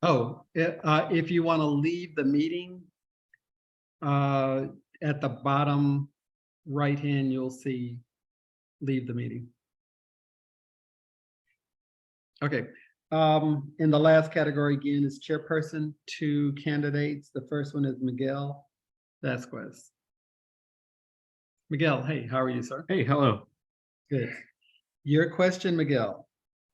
S3: Oh, if you want to leave the meeting, at the bottom right hand, you'll see leave the meeting. Okay. In the last category again is chairperson, two candidates. The first one is Miguel Vasquez. Miguel, hey, how are you, sir?
S6: Hey, hello.
S3: Good. Your question, Miguel,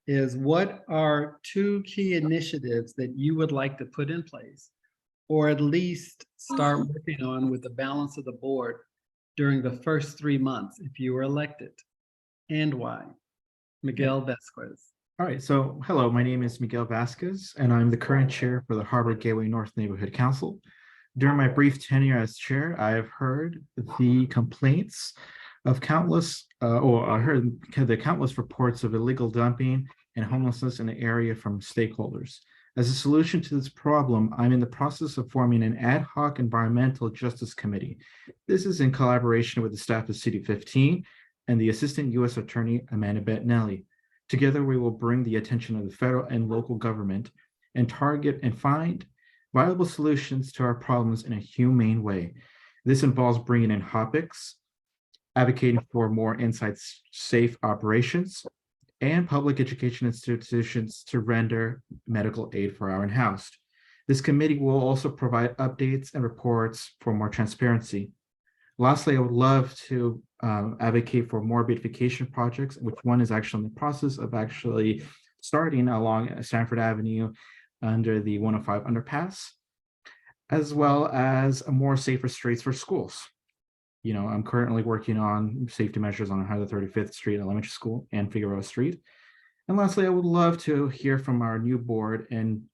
S3: is what are two key initiatives that you would like to put in place, or at least start working on with the balance of the board during the first 3 months if you were elected, and why? Miguel Vasquez.
S6: All right, so hello, my name is Miguel Vasquez, and I'm the current chair for the Harbor Gateway North Neighborhood Council. During my brief tenure as chair, I have heard the complaints of countless, or I heard the countless reports of illegal dumping and homelessness in the area from stakeholders. As a solution to this problem, I'm in the process of forming an ad hoc environmental justice committee. This is in collaboration with the staff of City 15 and the Assistant U.S. Attorney, Amanda Bettinelli. Together, we will bring the attention of the federal and local government and target and find viable solutions to our problems in a humane way. This involves bringing in topics, advocating for more inside safe operations, and public education institutions to render medical aid for our unhoused. This committee will also provide updates and reports for more transparency. Lastly, I would love to advocate for more beautification projects, which one is actually in the process of actually starting along Stanford Avenue under the 105 underpass, as well as more safer streets for schools. You know, I'm currently working on safety measures on 135th Street Elementary School and Figueroa Street. And lastly, I would love to hear from our new board and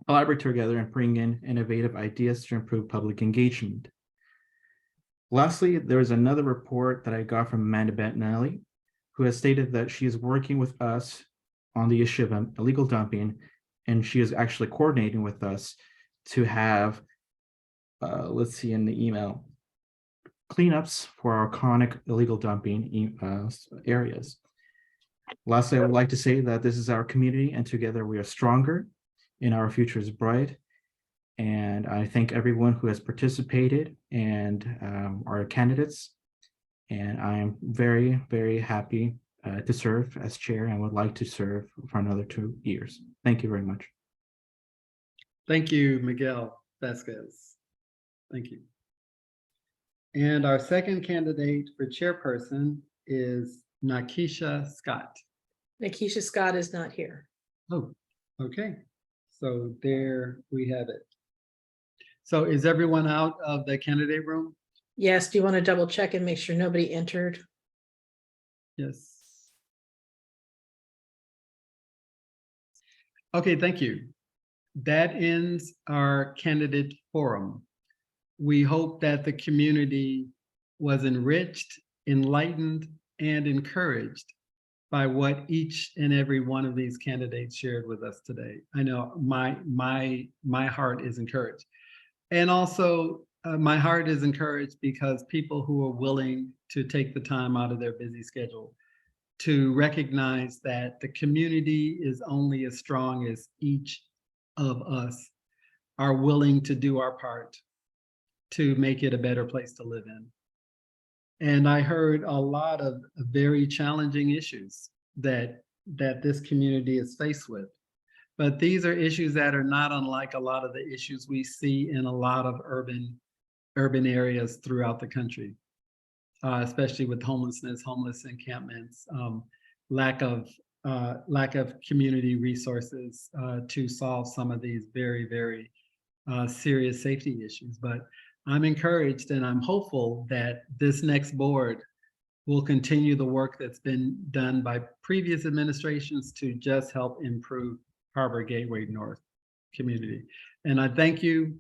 S6: collaborate together and bring in innovative ideas to improve public engagement. Lastly, there is another report that I got from Amanda Bettinelli, who has stated that she is working with us on the issue of illegal dumping, and she is actually coordinating with us to have, let's see in the email, cleanups for our chronic illegal dumping areas. Lastly, I would like to say that this is our community and together we are stronger and our future is bright. And I thank everyone who has participated and our candidates. And I am very, very happy to serve as chair and would like to serve for another 2 years. Thank you very much.
S3: Thank you, Miguel Vasquez. Thank you. And our second candidate for chairperson is Nakisha Scott.
S2: Nakisha Scott is not here.
S3: Oh, okay. So there we have it. So is everyone out of the candidate room?
S2: Yes, do you want to double check and make sure nobody entered?
S3: Yes. Okay, thank you. That ends our candidate forum. We hope that the community was enriched, enlightened, and encouraged by what each and every one of these candidates shared with us today. I know my heart is encouraged. And also my heart is encouraged because people who are willing to take the time out of their busy schedule to recognize that the community is only as strong as each of us are willing to do our part to make it a better place to live in. And I heard a lot of very challenging issues that this community is faced with. But these are issues that are not unlike a lot of the issues we see in a lot of urban areas throughout the country, especially with homeless encampments, lack of community resources to solve some of these very, very serious safety issues. But I'm encouraged and I'm hopeful that this next board will continue the work that's been done by previous administrations to just help improve Harbor Gateway North community. And I thank you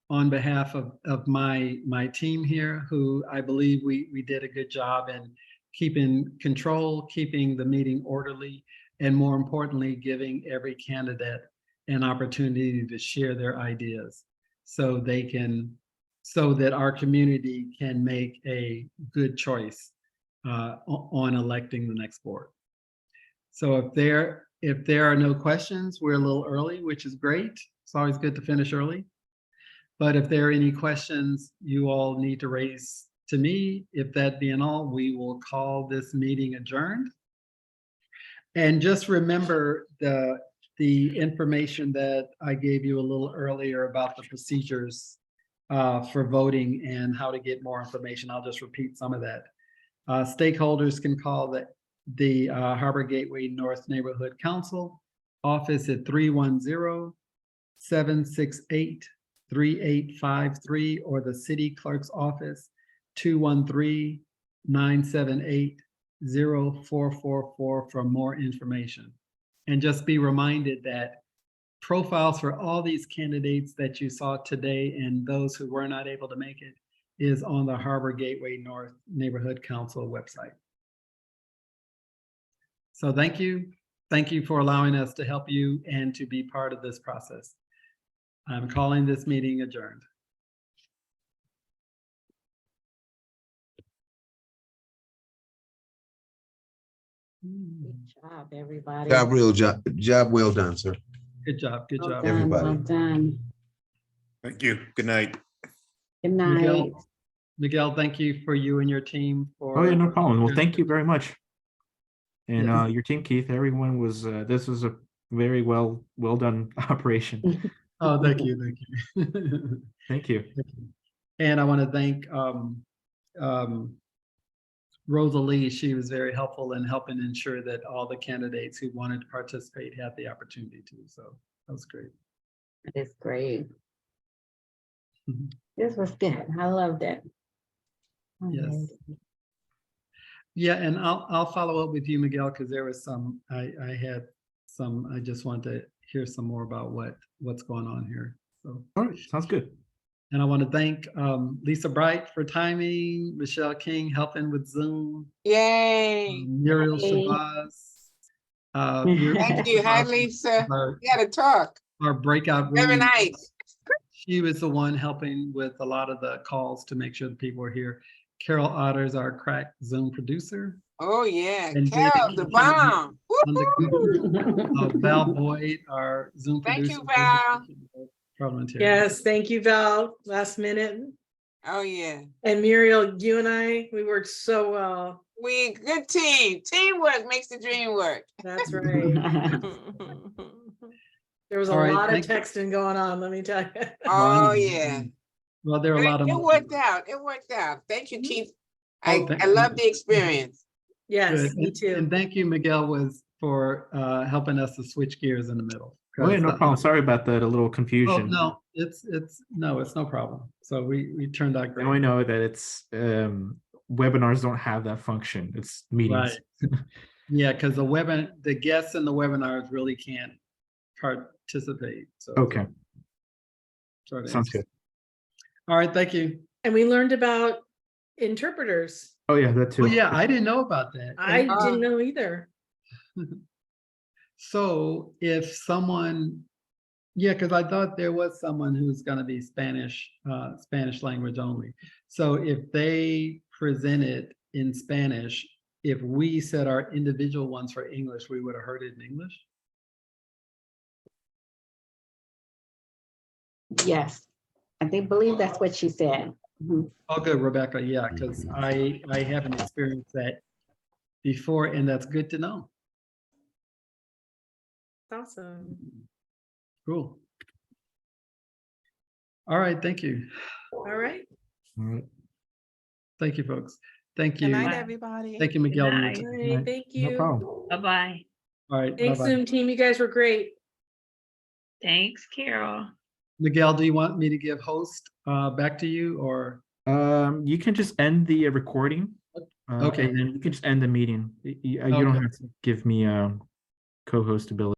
S3: on behalf of my team here, who I believe we did a good job in keeping control, keeping the meeting orderly, and more importantly, giving every candidate an opportunity to share their ideas so that our community can make a good choice on electing the next board. So if there are no questions, we're a little early, which is great. It's always good to finish early. But if there are any questions you all need to raise to me, if that being all, we will call this meeting adjourned. And just remember the information that I gave you a little earlier about the procedures for voting and how to get more information. I'll just repeat some of that. Stakeholders can call the Harbor Gateway North Neighborhood Council office at 310-768-0000. 3853 or the city clerk's office 213-978-0444 for more information. And just be reminded that profiles for all these candidates that you saw today and those who were not able to make it is on the Harbor Gateway North Neighborhood Council website. So thank you. Thank you for allowing us to help you and to be part of this process. I'm calling this meeting adjourned.
S10: Good job, everybody.
S12: Job well done, sir.
S3: Good job. Good
S10: Well
S3: job.
S10: done,
S12: everybody.
S10: well done.
S8: Thank you. Good night.
S10: Good night.
S3: Miguel, thank you for you and your team for.
S6: Oh, yeah, no problem. Well, thank you very much. And
S3: Yeah.
S6: your team, Keith, everyone was, this was a very well done operation.
S3: Oh, thank you. Thank you.
S6: Thank you.
S3: And I want to thank Rosalie. She was very helpful in helping ensure that all the candidates who wanted to participate had the opportunity to. So that was great.
S10: It's great. This was good. I loved it.
S3: Yes. Yeah, and I'll follow up with you, Miguel, because there was some, I had some, I just want to hear some more about what's going on here. So.
S6: All right, sounds good.
S3: And I want to thank Lisa Bright for timing, Michelle King helping with Zoom,
S13: Yay.
S3: Muriel
S13: Yay.
S3: Shabazz.
S13: Thank you. Hi, Lisa. We gotta talk.
S3: Our breakout room.
S13: Very nice.
S3: She was the one helping with a lot of the calls to make sure the people were here. Carol Otters, our crack Zoom producer.
S13: Oh, yeah.
S3: And
S13: Carol, the bomb.
S3: Val Boyd, our Zoom
S13: Thank
S3: producer.
S13: you, Val.
S3: Parliamentarian.
S2: Yes, thank you, Val, last minute.
S13: Oh, yeah.
S2: And Muriel, you and I, we worked so well.
S13: We good team. Teamwork makes the dream work.
S2: That's right. There was a
S3: All right,
S2: lot of
S3: thank you.
S2: texting going on, let me tell you.
S13: Oh, yeah.
S3: Well, there are a lot of.
S13: It worked out. It worked out. Thank you, Keith.
S3: Oh, thank
S13: I
S3: you.
S13: love the experience.
S2: Yes,
S3: Good.
S2: me too.
S3: And thank you, Miguel, for helping us to switch gears in the middle.
S6: Oh, yeah, no
S3: 'Cause,
S6: problem. Sorry about that, a little
S3: Oh,
S6: confusion.
S3: no, it's no problem. So we turned out great.
S6: Now I know that it's, webinars don't have that function. It's meetings.
S3: Right. Yeah, because the guests in the webinars really can't participate. So.
S6: Okay,
S3: Short
S6: sounds
S3: answer.
S6: good.
S3: All right, thank you.
S2: And we learned about interpreters.
S6: Oh, yeah, that too.
S3: Oh, yeah, I didn't know about that.
S2: I
S3: And,
S2: didn't know either.
S3: so if someone, yeah, because I thought there was someone who's going to be Spanish language only. So if they present it in Spanish, if we set our individual ones for English, we would have heard it in English.
S10: Yes, I believe that's what she said. Mhm.
S3: Oh, good, Rebecca. Yeah, because I haven't experienced that before, and that's good to know.
S2: Awesome.
S3: Cool. All right, thank you.
S2: All right.
S6: All right.
S3: Thank you, folks. Thank you.
S13: Good night, everybody.
S3: Thank you, Miguel.
S2: All right, thank you.
S6: No problem.
S7: Bye-bye.
S3: All right,
S2: Thanks,
S3: bye-bye.
S2: Zoom team. You guys were great.
S7: Thanks, Carol.
S3: Miguel, do you want me to give host back to you or?
S6: You can just end the recording.
S3: Okay.
S6: And then you can just end the meeting. You don't
S3: Okay.
S6: have to give me co-host ability.